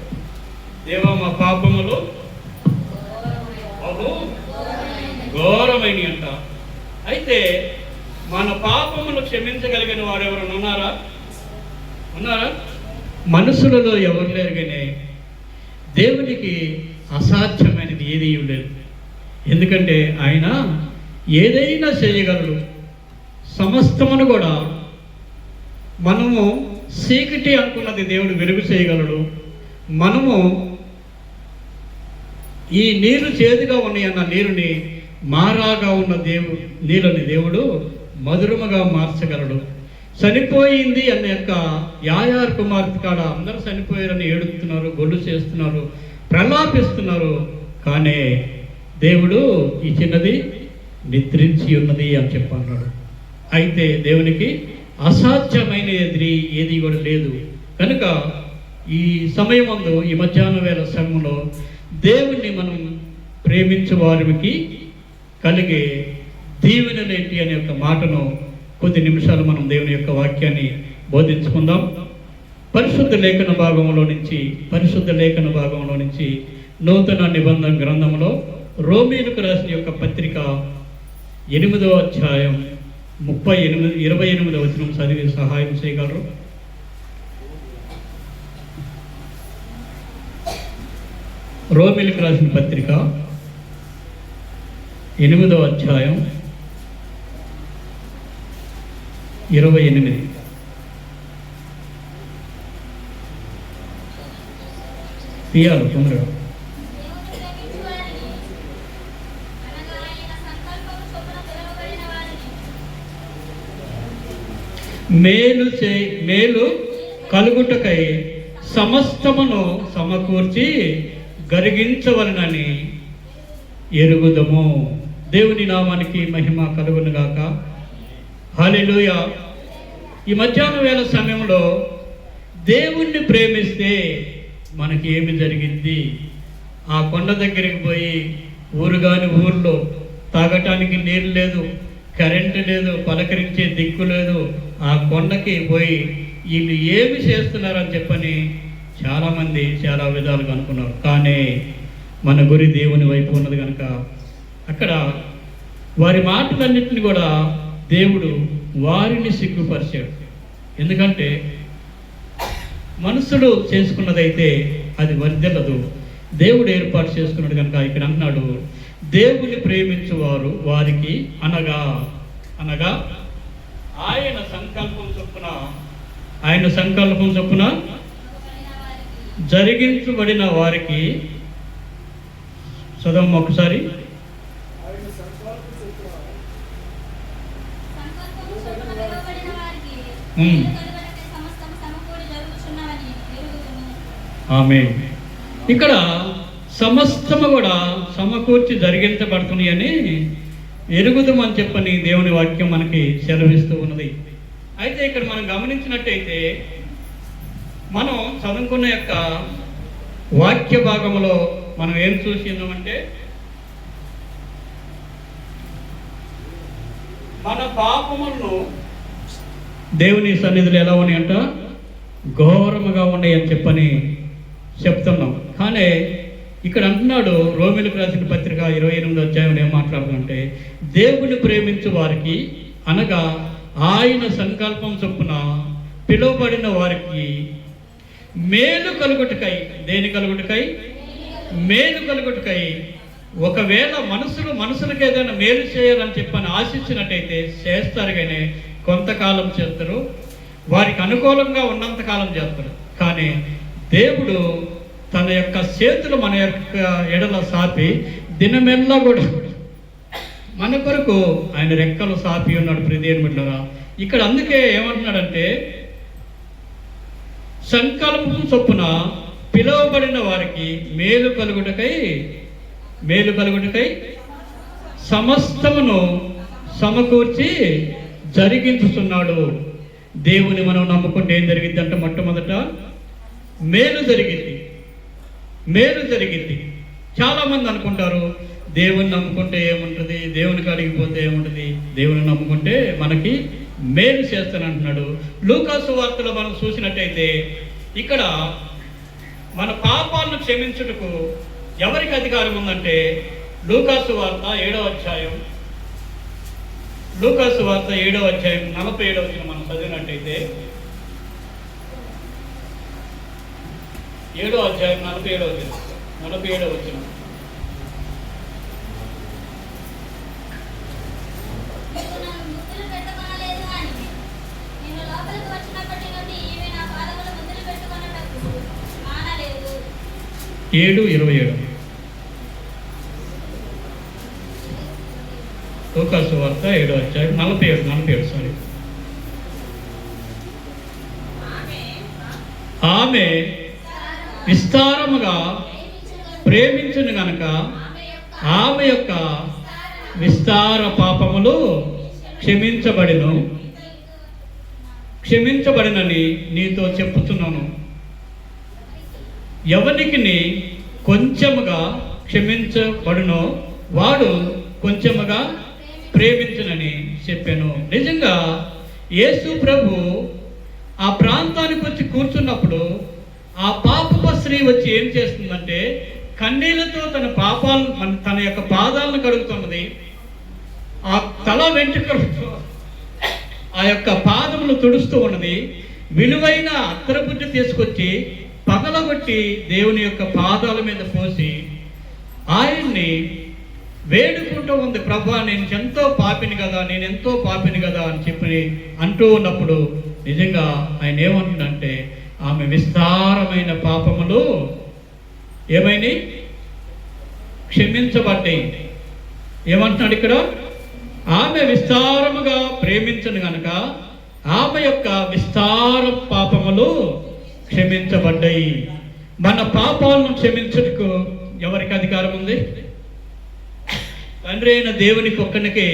దేవా మా పాపములు బహు ఘోరమైన అంట. అయితే మన పాపమును క్షమించగలిగిన వారు ఎవరైనా ఉన్నారా? ఉన్నారా? మనుషులలో ఎవరు లేరు, కానీ దేవునికి అసాధ్యమైనది ఏదీ లేదు. ఎందుకంటే ఆయన ఏదైనా చేయగలడు. సమస్తమును కూడా మనము చీకటి అనుకున్నది దేవుడు వెలుగు చేయగలడు. మనము ఈ నీరు చేదుగా ఉన్నాయి అన్న నీరుని మారాగా ఉన్న నీళ్ళని దేవుడు మధురముగా మార్చగలడు. చనిపోయింది అన్న యొక్క యాయార్ కుమార్తె కాడ అందరూ చనిపోయారని ఏడుస్తున్నారు, గొల్లు చేస్తున్నారు, ప్రలాపిస్తున్నారు. కానీ దేవుడు ఈ చిన్నది నిద్రించి ఉన్నది అని చెప్పన్నాడు. అయితే దేవునికి అసాధ్యమైన ఏది కూడా లేదు. కనుక ఈ సమయమందు, ఈ మధ్యాహ్న వేళ సమయంలో దేవుణ్ణి మనం ప్రేమించే వారికి కలిగే దీవెనలేంటి అనే యొక్క మాటను కొద్ది నిమిషాలు మనం దేవుని యొక్క వాక్యాన్ని బోధించుకుందాం. పరిశుద్ధ లేఖన భాగంలో నుంచి నూతన నిబంధన గ్రంథంలో రోమీయులకు రాసిన యొక్క పత్రిక 8వ అధ్యాయం 28వ వచనం చదివి సహాయం చేయగలరు? రోమీయులకు రాసిన పత్రిక 8వ అధ్యాయం 28. తీయాలి తొందరగా. మేలు కలుగుటకై సమస్తమును సమకూర్చి గరిగించవలనని ఎరుగుదము. దేవుని నామానికి మహిమ కలుగునుగాక. హల్లెలూయా. ఈ మధ్యాహ్న వేళ సమయంలో దేవుణ్ణి ప్రేమిస్తే మనకి ఏమి జరిగింది? ఆ కొండ దగ్గరికి పోయి ఊర్లో తాగటానికి నీరు లేదు, కరెంటు లేదు, పలకరించే దిక్కు లేదు. ఆ కొండకి పోయి వీళ్ళు ఏమి చేస్తున్నారని చెప్పని చాలామంది చాలా విధాలుగా అనుకున్నారు. కానీ మన గురి దేవుని వైపు ఉన్నది కనుక అక్కడ వారి మాటలన్నింటినీ కూడా దేవుడు వారిని సిగ్గుపరిచాడు. ఎందుకంటే మనుషుడు చేసుకున్నదైతే అది వర్ధిల్లదు, దేవుడు ఏర్పాటు చేసుకున్నాడు కనుక ఇక్కడ అంటున్నాడు, దేవుని ప్రేమించువారు వారికి అనగా ఆయన సంకల్పం చొప్పున జరిగించబడిన వారికి. చదవం ఒకసారి. ఆమేన్. ఇక్కడ సమస్తము కూడా సమకూర్చి జరిగించబడుతున్నాయి అని ఎరుగుదమని చెప్పని దేవుని వాక్యం మనకి సెలవిస్తూ ఉన్నది. అయితే ఇక్కడ మనం గమనించినట్టయితే మనం చదువుకున్న యొక్క వాక్య భాగంలో మనం ఏం చూసినామంటే మన పాపములను దేవుని సన్నిధిలో ఎలా ఉన్నాయంట? ఘోరముగా ఉన్నాయి అని చెప్పని చెప్తున్నాం. కానీ ఇక్కడ అంటున్నాడు రోమీయులకు రాసిన పత్రిక 28వ అధ్యాయం ఏం మాట్లాడుతుంటే, దేవుని ప్రేమించు వారికి అనగా ఆయన సంకల్పం చొప్పున పిలువబడిన వారికి మేలు కలుగుటకై. దేని కలుగుటకై? మేలు కలుగుటకై. ఒకవేళ మనుషులకు ఏదైనా మేలు చేయాలని చెప్పని ఆశించినట్టయితే చేస్తారు, కానీ కొంతకాలం చేస్తారు, వారికి అనుకూలంగా ఉన్నంతకాలం చేస్తారు. కానీ దేవుడు తన యొక్క చేతులు మన యొక్క ఎడల సాపి దినమెల్లా కూడా మన కొరకు ఆయన రెక్కలు సాపి ఉన్నాడు. ప్రియదేవుని బిడ్డలారా, ఇక్కడ అందుకే ఏమంటున్నాడంటే సంకల్పం చొప్పున పిలువబడిన వారికి మేలు కలుగుటకై సమస్తమును సమకూర్చి జరిగించుతున్నాడు. దేవుని మనం నమ్ముకుంటే ఏం జరిగింది అంటే మొట్టమొదట మేలు జరిగింది. చాలామంది అనుకుంటారు దేవుని నమ్ముకుంటే ఏముంటుంది, దేవునికి అడిగిపోతే ఏముంటుంది, దేవుని నమ్ముకుంటే మనకి మేలు చేస్తానంటున్నాడు. లూకా సువార్తలో మనం చూసినట్టయితే ఇక్కడ మన పాపాలను క్షమించుటకు ఎవరికి అధికారం ఉందంటే లూకాసు వార్త 7వ అధ్యాయం 7వ అధ్యాయం 47వ వచనం మనం చదివినట్టయితే 7వ అధ్యాయం 47వ వచనం. నీవు నన్ను ముద్దులు పెట్టుకొనలేదు గాని నేను లోపలికి వచ్చినప్పటి నుండి ఈమె నా పాదముల ముద్దులు పెట్టుకొనుటకు మానలేదు. 7:27 లూకాసు వార్త 7వ అధ్యాయం 47 సారీ. ఆమె విస్తారముగా ప్రేమించును గనక ఆమె యొక్క విస్తార పాపములు క్షమించబడినని నీతో చెప్పుతున్నాను. ఎవరికి కొంచెముగా క్షమించబడునో వాడు కొంచెముగా ప్రేమించునని చెప్పాను. నిజంగా యేసు ప్రభు ఆ ప్రాంతానికి వచ్చి కూర్చున్నప్పుడు ఆ పాపపు స్త్రీ వచ్చి ఏం చేస్తుందంటే కన్నీళ్లతో తన యొక్క పాదాలను కడుగుతున్నది. ఆ తల వెంట్రుకలతో ఆ యొక్క పాదములు తుడుస్తూ ఉన్నది. విలువైన అత్తరబుడ్డ తీసుకొచ్చి పగలగొట్టి దేవుని యొక్క పాదాల మీద పోసి ఆయన్ని వేడుకుంటూ ఉంది. ప్రభా, నేను ఎంతో పాపిని కదా అని చెప్పి అంటూ ఉన్నప్పుడు నిజంగా ఆయన ఏమంటుందంటే ఆమె విస్తారమైన పాపములు ఏమైనా క్షమించబడ్డాయి. ఏమంటున్నాడు ఇక్కడ? ఆమె విస్తారముగా ప్రేమించను గనక ఆమె యొక్క విస్తార పాపములు క్షమించబడ్డాయి. మన పాపాలను క్షమించుటకు ఎవరికి అధికారం ఉంది? తండ్రి అయిన దేవునికి ఒక్కనికే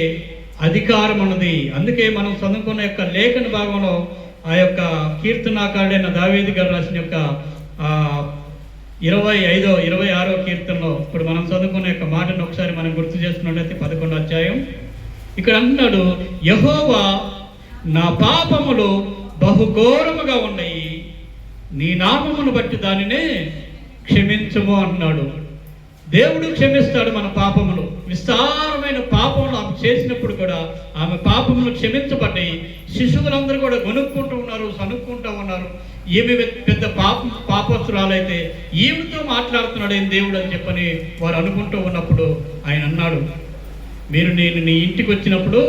అధికారం ఉన్నది. అందుకే మనం చదువుకున్న యొక్క లేఖన భాగంలో ఆ యొక్క కీర్తనాకారుడైన దావీదు గారు రాసిన యొక్క 26వ కీర్తనలో ఇప్పుడు మనం చదువుకున్న యొక్క మాటను ఒకసారి మనం గుర్తు చేసుకున్నట్లయితే 11వ అధ్యాయం ఇక్కడ అంటున్నాడు, యెహోవా నా పాపములు బహుఘోరముగా ఉన్నాయి, నీ నామమును బట్టి దానినే క్షమించుము అంటున్నాడు. దేవుడు క్షమిస్తాడు మన పాపములు. విస్తారమైన పాపములు ఆమె చేసినప్పుడు కూడా ఆమె పాపములు క్షమించబడ్డాయి. శిశువులందరూ కూడా గొనుక్కుంటూ ఉన్నారు, సనుక్కుంటూ ఉన్నారు. ఈమె పెద్ద పాపస్తురాలైతే ఈమెతో మాట్లాడుతున్నాడు ఏం దేవుడు అని చెప్పని వారు అనుకుంటూ ఉన్నప్పుడు ఆయన అన్నాడు, నేను నీ ఇంటికి వచ్చినప్పుడు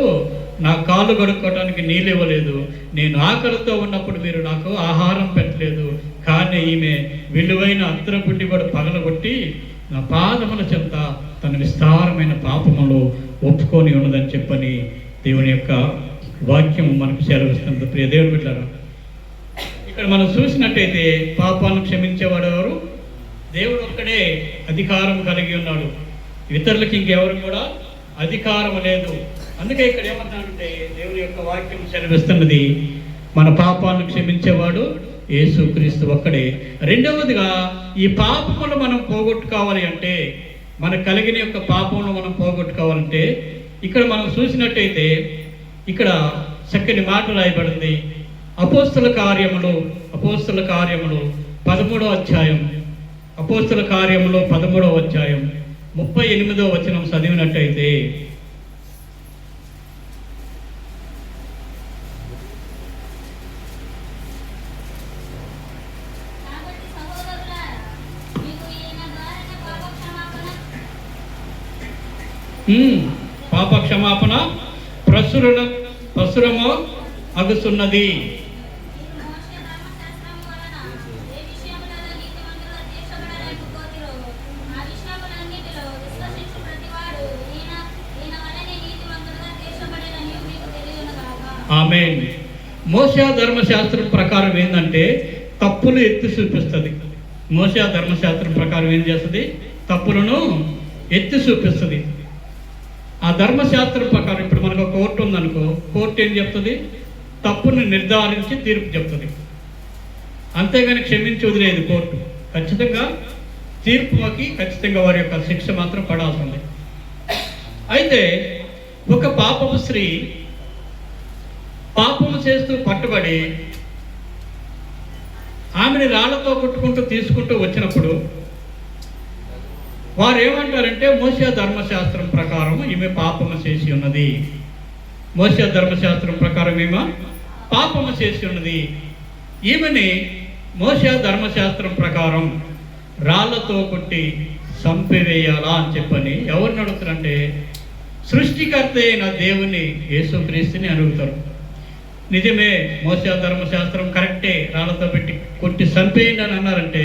నా కాళ్ళు కడుక్కోవడానికి నీళ్ళు ఇవ్వలేదు, నేను ఆకలితో ఉన్నప్పుడు మీరు నాకు ఆహారం పెట్టలేదు, కానీ ఈమె విలువైన అత్తరబుడ్డి కూడా పగలగొట్టి నా పాదముల చెంత తన విస్తారమైన పాపములు ఒప్పుకొని ఉన్నదని చెప్పని దేవుని యొక్క వాక్యం మనకు సెలవిస్తుంది. ప్రియ దేవుని బిడ్డలారా, ఇక్కడ మనం చూసినట్టయితే పాపాలను క్షమించేవాడు ఎవరు? దేవుడు ఒక్కడే అధికారం కలిగి ఉన్నాడు. ఇతరులకి ఇంకెవరు కూడా అధికారం లేదు. అందుకే ఇక్కడ ఏమన్నాడంటే దేవుని యొక్క వాక్యం సెలవిస్తున్నది, మన పాపాలను క్షమించేవాడు యేసుక్రీస్తు ఒక్కడే. రెండవదిగా ఈ పాపములు మనం పోగొట్టుకోవాలి అంటే, మనకు కలిగిన యొక్క పాపములు మనం పోగొట్టుకోవాలంటే ఇక్కడ మనం చూసినట్టయితే ఇక్కడ చక్కని మాట రాయబడింది. అపోస్తల కార్యములు 13వ అధ్యాయం 13వ అధ్యాయం 38వ వచనం చదివినట్టయితే, కాబట్టి సహోదరులారా, మీకు ఈయన ద్వారానే పాప క్షమాపణ ప్రసురము అగుతున్నది. మీరు మోషే ధర్మశాస్త్రము వలన ఏ విషయములలో నీతిమంతులుగా తీర్చబడలేకపోతిరో ఆ విషయములన్నిటిలో విశ్వసించు ప్రతివాడు ఈయన వలనే నీతిమంతులుగా తీర్చబడేదని మీకు తెలియను గాక. ఆమేన్. మోషే ధర్మశాస్త్రం ప్రకారం ఏంటంటే తప్పులు ఎత్తి చూపిస్తుంది. మోషే ధర్మశాస్త్రం ప్రకారం ఏం చేస్తుంది? తప్పులను ఎత్తి చూపిస్తుంది. ఆ ధర్మశాస్త్రం ప్రకారం ఇప్పుడు మనకు కోర్టు ఉందనుకో, కోర్టు ఏం చెప్తుంది? తప్పును నిర్ధారించి తీర్పు చెప్తుంది. అంతేగాని క్షమించి వదిలేదు కోర్టు. ఖచ్చితంగా తీర్పుకి ఖచ్చితంగా వారి యొక్క శిక్ష మాత్రం పడాల్సి ఉంది. అయితే ఒక పాపపు స్త్రీ పాపము చేస్తూ పట్టుబడి ఆమెను రాళ్లతో కొట్టుకుంటూ తీసుకుంటూ వచ్చినప్పుడు వారు ఏమంటారంటే మోషే ధర్మశాస్త్రం ప్రకారం ఈమె పాపము చేసి ఉన్నది. మోషే ధర్మశాస్త్రం ప్రకారం ఈమె పాపము చేసి ఉన్నది. ఈమెని మోషే ధర్మశాస్త్రం ప్రకారం రాళ్లతో కొట్టి చంపివేయాలా అని చెప్పని ఎవరిని అడుగుతారంటే సృష్టికర్త అయిన దేవుని యేసుక్రీస్తుని అడుగుతారు. నిజమే, మోషే ధర్మశాస్త్రం కరెక్టే, రాళ్లతో పెట్టి కొట్టి చంపేయండి అని అన్నారంటే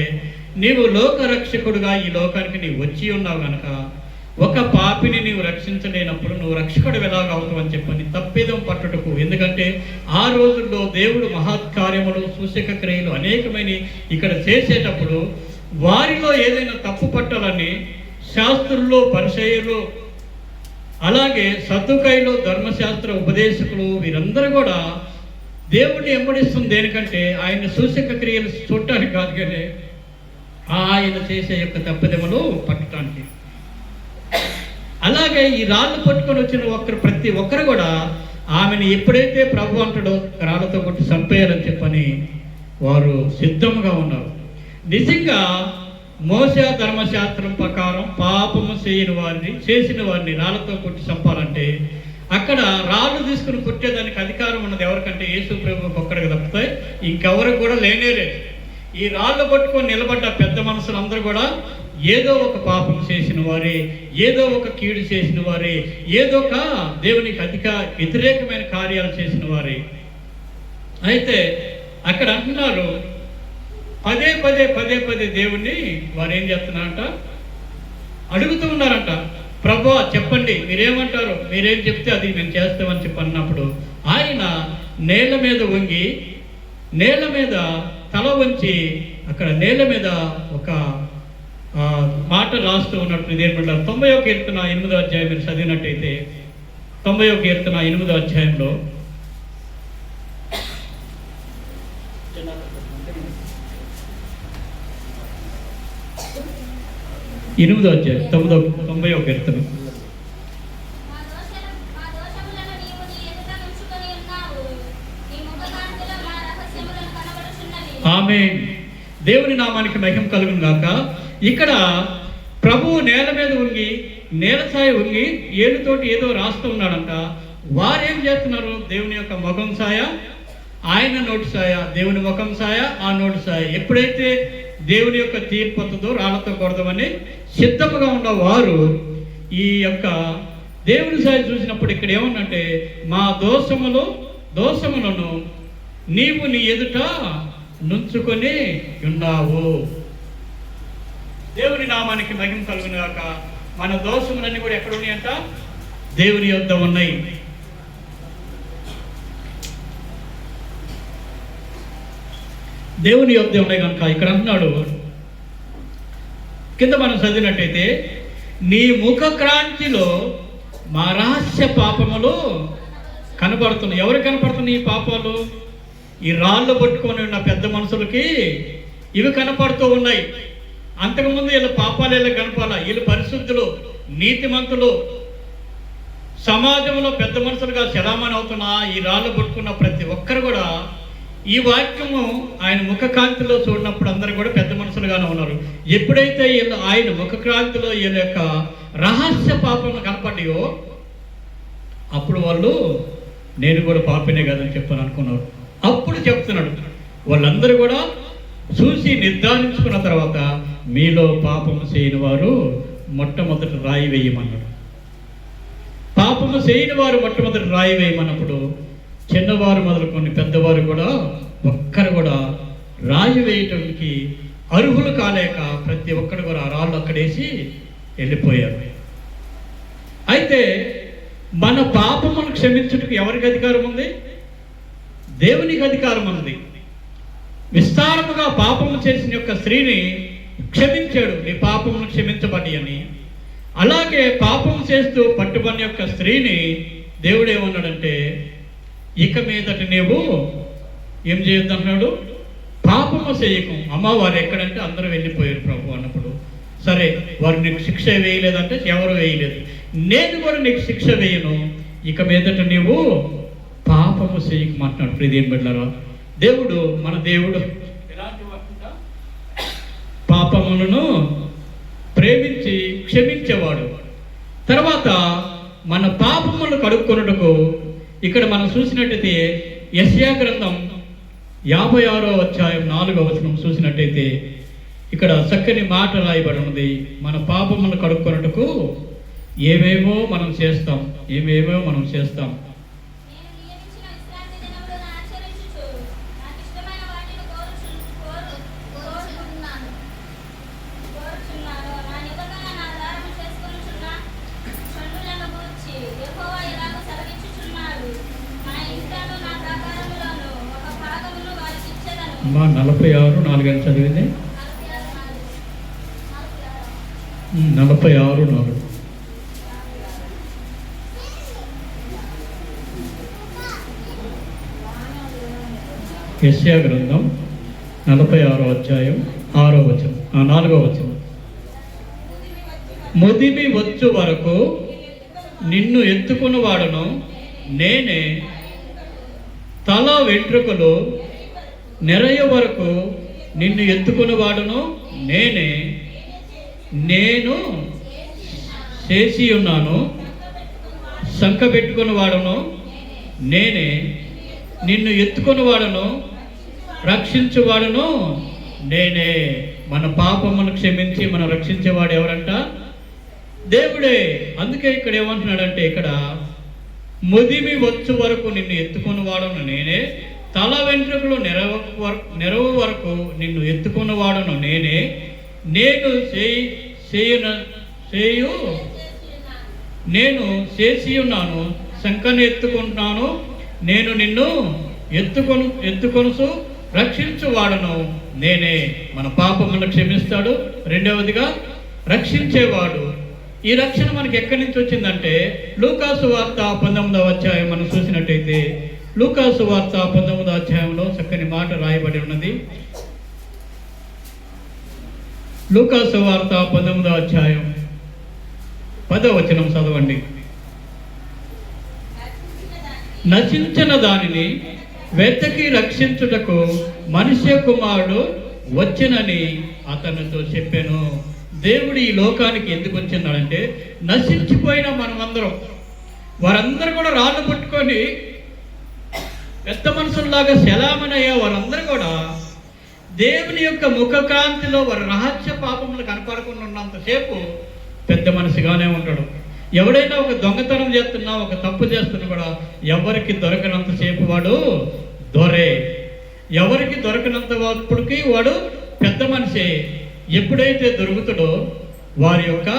నీవు లోకరక్షకుడుగా ఈ లోకానికి నీవు వచ్చి ఉన్నావు కనుక ఒక పాపిని నీవు రక్షించలేనప్పుడు నువ్వు రక్షకుడు ఎలాగవుతావు అని చెప్పని తప్పిదం పట్టుటకు. ఎందుకంటే ఆ రోజుల్లో దేవుడు మహత్కార్యములు సూచక క్రియలు అనేకమైన ఇక్కడ చేసేటప్పుడు వారిలో ఏదైనా తప్పు పట్టాలని శాస్త్రుల్లో పరిచయులు అలాగే సద్దుకైలో ధర్మశాస్త్ర ఉపదేశకులు వీరందరూ కూడా దేవుడిని వెంబడిస్తుంది దేనికంటే ఆయన సూచక క్రియలు చూడటానికి కాదు, కానీ ఆయన చేసే యొక్క తప్పిదములు పట్టడానికి. అలాగే ఈ రాళ్ళు పట్టుకొని వచ్చిన ప్రతి ఒక్కరు కూడా ఆమెను ఎప్పుడైతే ప్రభు అంటాడో రాళ్ళతో కొట్టి చంపేయాలని చెప్పని వారు సిద్ధంగా ఉన్నారు. నిజంగా మోషే ధర్మశాస్త్రం ప్రకారం పాపము చేసిన వారిని రాళ్ళతో కొట్టి చంపాలంటే అక్కడ రాళ్ళు తీసుకుని కొట్టేదానికి అధికారం ఉన్నది ఎవరికంటే యేసు ప్రభువుకి ఒక్కడికి తప్పుతాయి, ఇంకెవరికి కూడా లేనేలేదు. ఈ రాళ్ళు పట్టుకొని నిలబడ్డ పెద్ద మనుషులు అందరూ కూడా ఏదో ఒక పాపం చేసిన వారే, ఏదో ఒక కీడు చేసిన వారే, ఏదో ఒక దేవునికి వ్యతిరేకమైన కార్యాలు చేసిన వారే. అయితే అక్కడ అంటున్నారు పదే పదే దేవుణ్ణి వారు ఏం చేస్తున్నారంట, అడుగుతూ ఉన్నారంట, ప్రభువా చెప్పండి మీరేమంటారు, మీరేం చెప్తే అది మేము చేస్తామని చెప్పి అన్నప్పుడు ఆయన నేల మీద వంగి నేల మీద తల వంచి అక్కడ నేల మీద ఒక మాట రాస్తూ ఉన్నట్టు ఇదేం 90వ కీర్తన 8వ అధ్యాయం మీరు చదివినట్టయితే 90వ కీర్తన 8వ అధ్యాయంలో 8వ అధ్యాయం 90వ కీర్తన. మా దోషములను నీవు నీ ఎదుట ఉంచుకొని ఉన్నావు. నీ ముఖకాంతిలో మా రహస్యములను కనబడుచున్నవి. ఆమేన్. దేవుని నామానికి మహిమ కలుగును గాక. ఇక్కడ ప్రభువు నేల మీద వంగి నేల సాయ వంగి ఏలుతోటి ఏదో రాస్తూ ఉన్నాడంట. వారేం చేస్తున్నారు, దేవుని యొక్క ముఖం సాయ ఆయన నోటి సాయ, దేవుని ముఖం సాయ ఆ నోటి సాయ. ఎప్పుడైతే దేవుని యొక్క తీర్పు వస్తుందో రాళ్లతో కొడదామని సిద్ధముగా ఉన్న వారు ఈ యొక్క దేవుని సాయ చూసినప్పుడు ఇక్కడ ఏమన్నంటే మా దోషములను నీవు నీ ఎదుట నుంచుకొని ఉన్నావు. దేవుని నామానికి మహిమ కలుగును గాక. మన దోషములన్నీ కూడా ఎక్కడ ఉన్నాయంట, దేవుని యొద్ద ఉన్నాయి. దేవుని యొద్ద ఉన్నాయి కనుక ఇక్కడ అంటున్నాడు కింద మనం చదివినట్టయితే నీ ముఖ క్రాంతిలో మా రహస్య పాపములు కనబడుతున్నాయి. ఎవరు కనపడుతున్నాయి ఈ పాపాలు? ఈ రాళ్ళు పట్టుకొని ఉన్న పెద్ద మనుషులకి ఇవి కనపడుతూ ఉన్నాయి. అంతకుముందు వీళ్ళ పాపాలు వీళ్ళకి కనపాలా, వీళ్ళు పరిశుద్ధులు నీతిమంతులు సమాజంలో పెద్ద మనుషులుగా చలామణి అవుతున్న ఈ రాళ్ళు పట్టుకున్న ప్రతి ఒక్కరు కూడా ఈ వాక్యము ఆయన ముఖకాంతిలో చూడినప్పుడు అందరూ కూడా పెద్ద మనుషులుగానే ఉన్నారు. ఎప్పుడైతే వీళ్ళు ఆయన ముఖకాంతిలో వీళ్ళ యొక్క రహస్య పాపము కనపడ్డాయో అప్పుడు వాళ్ళు నేను కూడా పాపినే కదని చెప్పని అనుకున్నారు. అప్పుడు చెప్తున్నాడు వాళ్ళందరూ కూడా చూసి నిర్ధారించుకున్న తర్వాత మీలో పాపము చేయని వారు మొట్టమొదటి రాయి వేయమన్నాడు. పాపము చేయని వారు మొట్టమొదటి రాయి వేయమన్నప్పుడు చిన్నవారు మొదలుకొని పెద్దవారు కూడా ఒక్కరు కూడా రాయి వేయటానికి అర్హులు కాలేక ప్రతి ఒక్కరు కూడా ఆ రాళ్ళు అక్కడేసి వెళ్ళిపోయారు. అయితే మన పాపమును క్షమించుటకు ఎవరికి అధికారం ఉంది? దేవునికి అధికారం ఉంది. విస్తారముగా పాపము చేసిన యొక్క స్త్రీని క్షమించాడు, నీ పాపమును క్షమించబడి అని. అలాగే పాపము చేస్తూ పట్టుబడిన యొక్క స్త్రీని దేవుడు ఏమన్నాడంటే ఇక మీదట నీవు ఏం చేయొద్దు అన్నాడు, పాపము చేయకు. అమ్మ వారు ఎక్కడంటే అందరూ వెళ్ళిపోయారు ప్రభు అన్నప్పుడు సరే వారు నీకు శిక్ష వేయలేదంటే ఎవరు వేయలేదు, నేను కూడా నీకు శిక్ష వేయను, ఇక మీదట నీవు పాపము చేయకమంటున్నాడు. ప్రియదేవుని బిడ్డలారా, దేవుడు మన దేవుడు ఎలాంటి పాపములను ప్రేమించి క్షమించేవాడు. తర్వాత మన పాపములను కడుక్కొనుటకు ఇక్కడ మనం చూసినట్టయితే యెషయా గ్రంథం 56వ అధ్యాయం 4వ వచనం చూసినట్టయితే ఇక్కడ చక్కని మాట రాయబడి ఉన్నది. మన పాపములను కడుక్కొనుటకు ఏమేమో మనం చేస్తాం. నేను నియమించిన విశ్రాంతి దినములను ఆచరించుచు నాకు ఇష్టమైన వాటిని కోరుచున్నాను. నా నిబంధన నా ఆధారము చేసుకొనుచున్న షండులను గూర్చి యెహోవా ఇలాగ సెలవిచ్చుచున్నాడు. నా ఇంటను నా ప్రాకారములోను ఒక భాగమును వారికి ఇచ్చెదను. మా 46 4 చదివింది. 46 4 యెషయా గ్రంథం 46వ అధ్యాయం 6వ వచనం 4వ వచనం. ముదిమి వచ్చు వరకు నిన్ను ఎత్తుకున్నవాడును నేనే, తల వెంట్రుకలు నెరయ వరకు నిన్ను ఎత్తుకున్నవాడును నేనే, నేను చేసి ఉన్నాను, సంక పెట్టుకున్నవాడును నేనే, నిన్ను ఎత్తుకున్నవాడును రక్షించువాడును నేనే. మన పాపమును క్షమించి మనం రక్షించేవాడు ఎవరంట? దేవుడే. అందుకే ఇక్కడ ఏమంటున్నాడంటే, ఇక్కడ ముదిమి వచ్చు వరకు నిన్ను ఎత్తుకున్నవాడును నేనే, తల వెంట్రుకలు నెరవు వరకు నిన్ను ఎత్తుకున్నవాడును నేనే, నేను చేసి ఉన్నాను, శంకను ఎత్తుకుంటున్నాను, నేను నిన్ను ఎత్తుకొనుసు రక్షించువాడును నేనే. మన పాపములను క్షమిస్తాడు. రెండవదిగా రక్షించేవాడు. ఈ రక్షణ మనకి ఎక్కడి నుంచి వచ్చిందంటే లూకాసు వార్త 19వ అధ్యాయం మనం చూసినట్టయితే లూకాసు వార్త 19వ అధ్యాయంలో చక్కని మాట రాయబడి ఉన్నది. లూకాసు వార్త 19వ అధ్యాయం 10వ వచనం చదవండి. నశించిన దానిని వెతకి రక్షించుటకు మనుష్య కుమారుడు వచ్చెనని అతనితో చెప్పాను. దేవుడు ఈ లోకానికి ఎందుకు వచ్చినాడంటే, నశించిపోయిన మనమందరం, వారందరూ కూడా రాళ్ళు పట్టుకొని పెద్ద మనుషుల్లాగా శలామనయ్యే వారందరూ కూడా దేవుని యొక్క ముఖకాంతిలో వారి రహస్య పాపములు కనపడకుండా ఉన్నంతసేపు పెద్ద మనిషిగానే ఉంటాడు. ఎవడైనా ఒక దొంగతనం చేస్తున్నా, ఒక తప్పు చేస్తున్నా కూడా ఎవరికి దొరకనంతసేపు వాడు దొరే. ఎవరికి దొరకనంతప్పటికీ వాడు పెద్ద మనిషి. ఎప్పుడైతే దొరుకుతాడో వారి యొక్క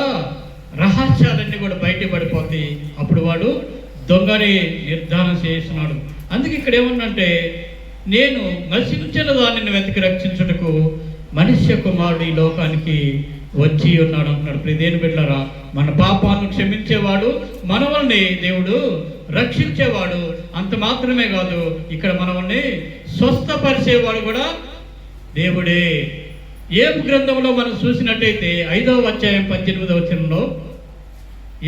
రహస్యాలన్నీ కూడా బయటపడిపోతాయి. అప్పుడు వాడు దొంగని నిర్ధారణ చేస్తున్నాడు. అందుకే ఇక్కడ ఏమన్నంటే, నేను నశించిన దానిని వెతికి రక్షించుటకు మనుష్య కుమారుడు ఈ లోకానికి వచ్చి ఉన్నాడు అంటున్నాడు. ప్రియదేని బిడ్డలారా, మన పాపాలను క్షమించేవాడు, మనవల్ని దేవుడు రక్షించేవాడు. అంత మాత్రమే కాదు, ఇక్కడ మనల్ని స్వస్థపరిచేవాడు కూడా దేవుడే. ఏబు గ్రంథంలో మనం చూసినట్టయితే 5వ అధ్యాయం 18వ వచనంలో,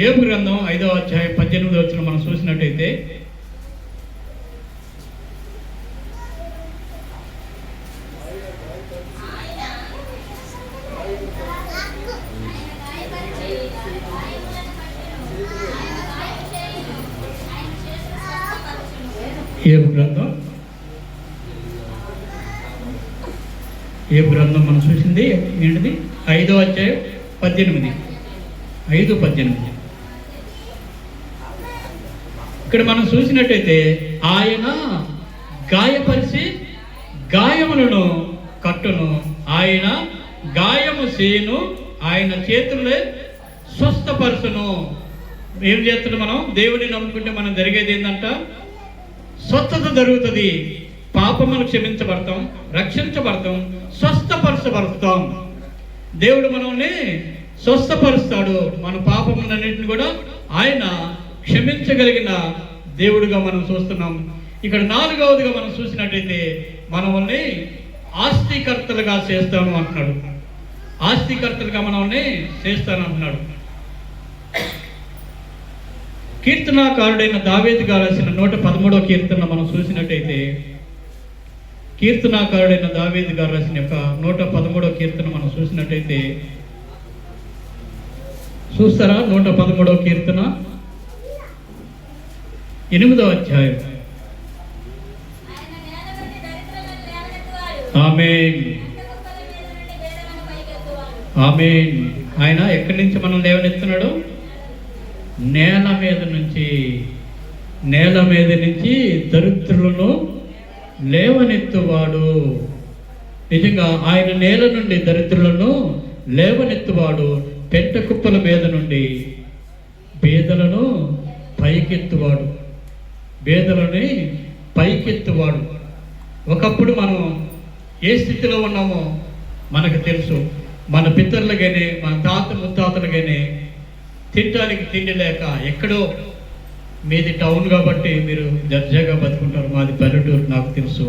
ఏబు గ్రంథం 5వ అధ్యాయం 18వ వచనం మనం చూసినట్టయితే, ఏబు గ్రంథం మనం చూసింది ఏంటిది? 5వ అధ్యాయం 18. 5:18. ఇక్కడ మనం చూసినట్టయితే, ఆయన గాయపరిచి గాయములను కట్టును, ఆయన గాయము చేయును, ఆయన చేతులే స్వస్థపరచును. ఏం చేస్తున్నాం మనం? దేవుడిని నమ్ముకుంటే మనం జరిగేది ఏంటంట? స్వస్థత జరుగుతుంది. పాపములు క్షమించబడతాం, రక్షించబడతాం, స్వస్థపరచబడతాం. దేవుడు మనల్ని స్వస్థపరుస్తాడు. మన పాపములన్నింటిని కూడా ఆయన క్షమించగలిగిన దేవుడిగా మనం చూస్తున్నాం. ఇక్కడ 4వదిగా మనం చూసినట్టయితే, మనల్ని ఆస్తికర్తలుగా చేస్తాను అంటున్నాడు. ఆస్తికర్తలుగా మనల్ని చేస్తాను అంటున్నాడు. కీర్తనాకారుడైన దావీదు గారు రాసిన 113వ కీర్తన మనం చూసినట్టయితే, కీర్తనాకారుడైన దావీదు గారు రాసిన యొక్క 113వ కీర్తన మనం చూసినట్టయితే, చూస్తారా 113వ కీర్తన 8వ అధ్యాయం. ఆయన నేల నుండి దరిద్రులను లేవనెత్తువాడు. ఆమేన్, అంతఃపురముల మీద నుండి పేదలను పైకెత్తువాడు. ఆమేన్. ఆయన ఎక్కడి నుంచి మనం లేవనెత్తున్నాడు? నేల మీద నుంచి. నేల మీద నుంచి దరిద్రులను లేవనెత్తువాడు. నిజంగా ఆయన నేల నుండి దరిద్రులను లేవనెత్తువాడు. పెంట కుప్పల మీద నుండి బేదలను పైకెత్తువాడు. బేదలని పైకెత్తువాడు. ఒకప్పుడు మనం ఏ స్థితిలో ఉన్నామో మనకు తెలుసు. మన పితరులుగానే, మన తాత ముత్తాతలుగానే తినడానికి తిండి లేక ఎక్కడో, మీది టౌన్ కాబట్టి మీరు దర్జాగా బతుకుంటారు, మాది పల్లెటూరు, నాకు తెలుసు.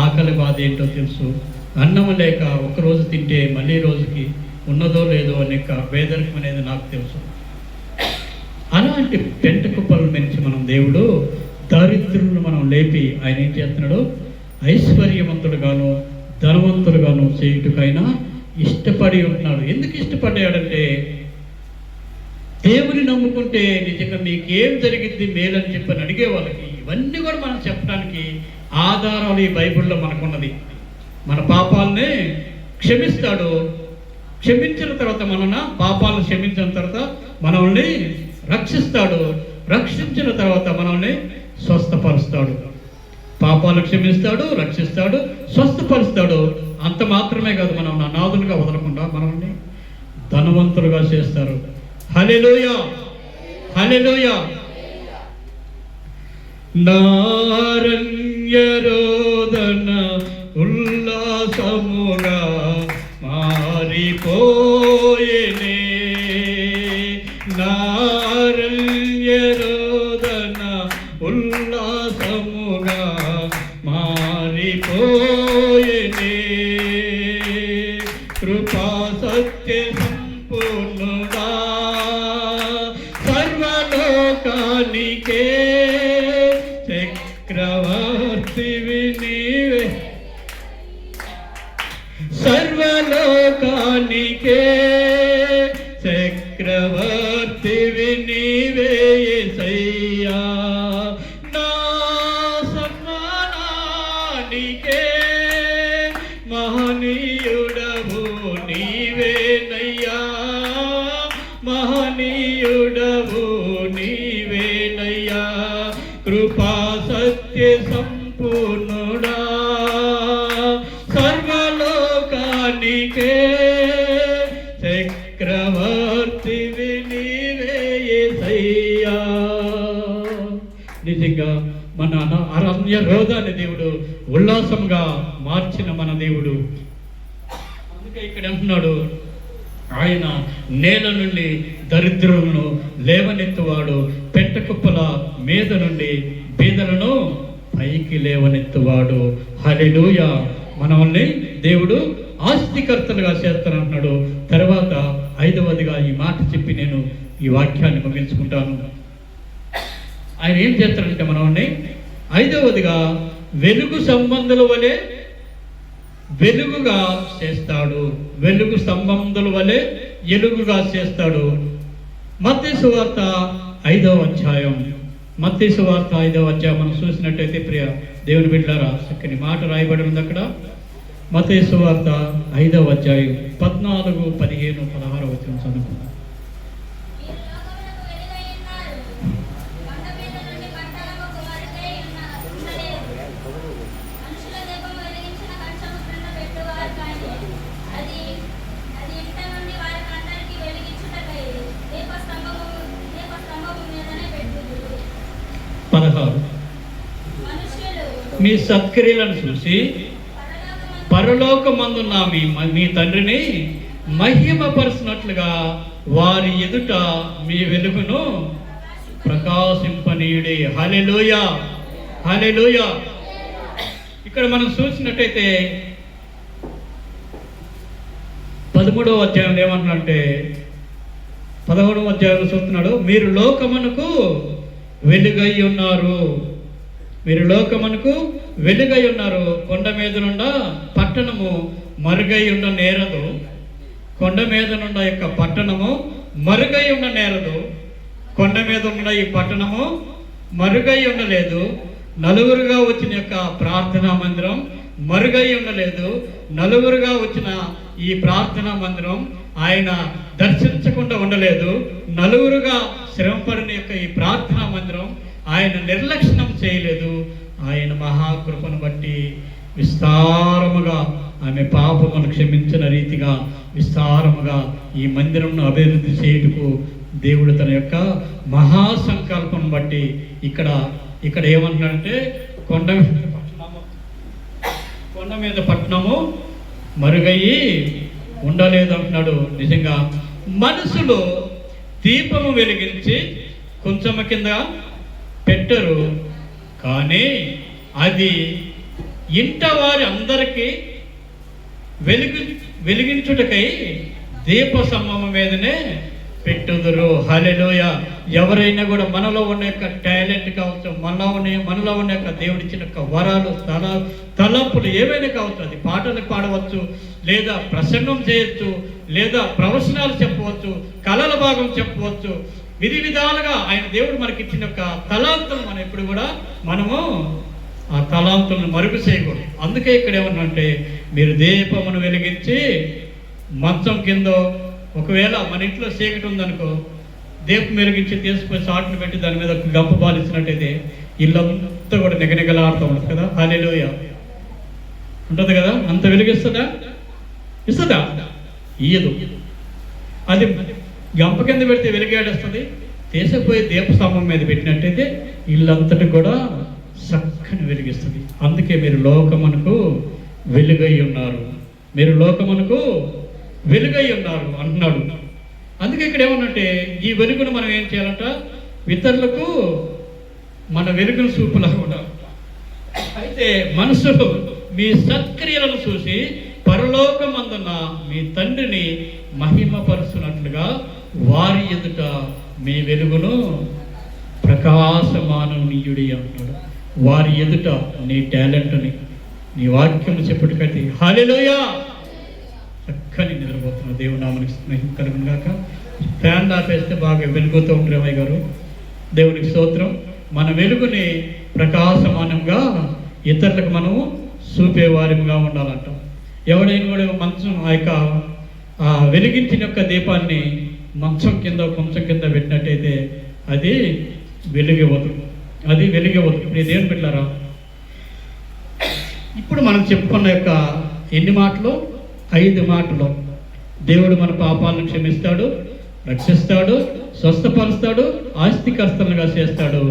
ఆకలి బాధ ఏంటో తెలుసు. అన్నం లేక ఒకరోజు తింటే మళ్ళీ రోజుకి ఉన్నదో లేదో అనే పేదరికం అనేది నాకు తెలుసు. అలాంటి పెంట కుప్పల నుంచి మనం దేవుడు దారిద్రులను మనం లేపి ఆయన ఏం చేస్తున్నాడు? ఐశ్వర్యవంతుడుగాను ధనవంతుడుగాను చేయుటకైనా ఇష్టపడి ఉంటున్నాడు. ఎందుకు ఇష్టపడ్డాడంటే, దేవుని నమ్ముకుంటే నిజంగా మీకేం జరిగింది మేలని చెప్పని అడిగే వాళ్ళకి ఇవన్నీ కూడా మనం చెప్పడానికి ఆధారాలు ఈ బైబిల్లో మనకున్నది. మన పాపాలని క్షమిస్తాడు. క్షమించిన తర్వాత పాపాలను క్షమించిన తర్వాత మనల్ని రక్షిస్తాడు. రక్షించిన తర్వాత మనల్ని స్వస్థపరుస్తాడు. పాపాలు క్షమిస్తాడు, రక్షిస్తాడు, స్వస్థపరుస్తాడు. అంత మాత్రమే కాదు, మనం అనాథులుగా వదలకుండా మనల్ని ధనవంతులుగా చేస్తారు. హల్లెలూయా, హల్లెలూయా. నారణ్యరోదన ఉల్లాసముగా మారిపోయేనే. నారణ్యరోదన ఉల్లాసముగా మారిపోయేనే. కృపా సత్య సంపూర్ణుడా సర్వలోకానికే చక్రవర్తివి నీవే. సర్వలోకానికే చక్రవర్తివి నీవే యేసయ్యా. నా సన్మానానికే మహనీయుడవు నీవేనయ్యా. మహనీయుడవు నీవేనయ్యా. కృపా సత్య సంపూర్ణుడా సర్వలోకానికే చక్రవర్తివి నీవే యేసయ్యా. నిజంగా మన అరణ్య రోధాన్ని దేవుడు ఉల్లాసంగా మార్చిన మన దేవుడు. అందుకే ఇక్కడ అంటున్నాడు, ఆయన నేల నుండి దరిద్రులను లేవనెత్తువాడు. పెంట కుప్పల మీద నుండి బీదలను పైకి లేవనెత్తువాడు. హల్లెలూయా. మనల్ని దేవుడు ఆస్తికర్తలుగా చేస్తానంటున్నాడు. తర్వాత 5వదిగా ఈ మాట చెప్పి నేను ఈ వాక్యాన్ని ముగించుకుంటాను. ఆయన ఏం చేస్తాడంటే మనల్ని 5వదిగా వెలుగు సంబంధుల వలె వెలుగుగా చేస్తాడు. వెలుగు సంబంధుల వలె ఎలుగుగా చేస్తాడు. మత్తయి సువార్త 5వ అధ్యాయం. మత్తయి సువార్త 5వ అధ్యాయం మనం చూసినట్టయితే, ప్రియ దేవుని బిడ్డలారా, చక్కని మాట రాయబడి ఉంది అక్కడ. మత్తయి సువార్త 5వ అధ్యాయం 14, 15, 16 వచనం చదువుకుందాం. మీరు లోకమునకు వెలుగై ఉన్నారు. కొండ మీద నుండి పట్టణముకు మరుగై ఉండలేదు. మనుషుల దీపము వెలిగించిన కంచము క్రింద పెట్టువారు కానీ అది ఇంట నుండి వారికందరికీ వెలిగించుటకై దీపస్తంభము మీదనే పెట్టుదురు. 16 మనుష్యులు మీ సత్క్రియలను చూసి పరలోకమందున్న మీ తండ్రిని మహిమపరచినట్లుగా వారి ఎదుట మీ వెలుగును ప్రకాశింపనీయుడి. హల్లెలూయా, హల్లెలూయా. ఇక్కడ మనం చూసినట్టయితే 13వ అధ్యాయం ఏమంటున్నాడంటే, 11వ అధ్యాయంలో చూస్తున్నాడు, మీరు లోకమునకు వెలుగై ఉన్నారు. మీరు లోకమునకు వెలుగై ఉన్నారు. కొండ మీద నుండ పట్టణము మరుగై ఉండ నేరదు. కొండ మీద నుండ యొక్క పట్టణము మరుగై ఉన్న నేలలు, కొండ మీద ఉన్న ఈ పట్టణము మరుగై ఉండలేదు. నలుగురుగా వచ్చిన యొక్క ప్రార్థనా మందిరం మరుగై ఉండలేదు. నలుగురుగా వచ్చిన ఈ ప్రార్థనా మందిరం ఆయన దర్శించకుండా ఉండలేదు. నలుగురుగా శ్రమపడిన యొక్క ఈ ప్రార్థనా మందిరం ఆయన నిర్లక్ష్యం చేయలేదు. ఆయన మహాకృపను బట్టి విస్తారముగా ఆమె పాపమును క్షమించిన రీతిగా విస్తారముగా ఈ మందిరంను అభివృద్ధి చేయుటకు దేవుడు తన యొక్క మహాసంకల్పం బట్టి ఇక్కడ ఏమంటున్నాడంటే కొండ మీద పట్టణము మరుగయ్యి ఉండలేదు అంటున్నాడు. నిజంగా మనుషులు దీపము వెలిగించి కొంచెం కింద పెట్టరు, కానీ అది ఇంట వారి అందరికీ వెలిగించుటకై దీప స్తంభం మీదనే పెట్టుదురు. హల్లెలూయా. ఎవరైనా కూడా మనలో ఉన్న యొక్క టాలెంట్ కావచ్చు, మనలో ఉన్న యొక్క దేవుడిచ్చిన యొక్క వరాలు, తలంపులు ఏవైనా కావచ్చు, అది పాటలు పాడవచ్చు, లేదా ప్రసంగం చేయొచ్చు, లేదా ప్రవచనాలు చెప్పవచ్చు, కళల భాగం చెప్పవచ్చు. విధి విధాలుగా ఆయన దేవుడు మనకి ఇచ్చిన యొక్క తలాంతులు మనం ఎప్పుడు కూడా మనము ఆ తలాంతులను మరుగు చేయకూడదు. అందుకే ఇక్కడ ఏమన్నంటే మీరు దీపమును వెలిగించి మంచం కింద, ఒకవేళ మన ఇంట్లో చీకటి ఉందనుకో, దీపం వెలిగించి తీసుకొని చాటును పెట్టి దాని మీద ఒక గంప బాలిచ్చినట్టయితే ఇల్లంతా కూడా నిగనిగలాడుతూ ఉంటుంది కదా. హల్లెలూయా ఉంటుంది కదా. అంత వెలిగిస్తుందా? ఇస్తుందా? ఇయ్యదు. అది గంప కింద పెడితే వెలిగాడేస్తుంది. తీసుకుపోయి దీపస్తంభం మీద పెట్టినట్టయితే ఇల్లంతటి కూడా చక్కని వెలిగిస్తుంది. అందుకే మీరు లోకమునకు వెలుగై ఉన్నారు, మీరు లోకమునకు వెలుగై ఉన్నారు అంటున్నాడు. అందుకే ఇక్కడ ఏమన్నంటే ఈ వెలుగును మనం ఏం చేయాలంట? ఇతరులకు మన వెలుగును చూపులాగా ఉండాలి. అయితే మనుషులు మీ సత్క్రియలను చూసి పరలోకమందున్న మీ తండ్రిని మహిమపరుచున్నట్లుగా వారి ఎదుట మీ వెలుగును ప్రకాశమాననీయుడి అంటున్నాడు. వారి ఎదుట నీ టాలెంట్ని, నీ వాక్యం చెప్పుటకైతే హల్లెలూయా చక్కని నిద్రపోతున్న దేవునామానికి స్నేహం కలుగును గాక. ఫ్యాన్ ఆపేస్తే బాగా వెలుగుతూ ఉంటారు అమ్మాయి గారు. దేవునికి స్తోత్రం. మన వెలుగుని ప్రకాశమానంగా ఇతరులకు మనము చూపేవారిగా ఉండాలంట. ఎవడైనా కూడా మంచం ఆ యొక్క వెలిగించిన యొక్క దీపాన్ని మంచం కింద కొంచెం కింద పెట్టినట్టయితే అది వెలుగవదు. ఇప్పుడు ఇదేం పెట్టారా? ఇప్పుడు మనం చెప్పుకున్న యొక్క ఎన్ని మాటలు? 5 మాటలు. దేవుడు మన పాపాలను క్షమిస్తాడు, రక్షిస్తాడు, స్వస్థపరుస్తాడు, ఆస్తికర్తలుగా చేస్తాడు.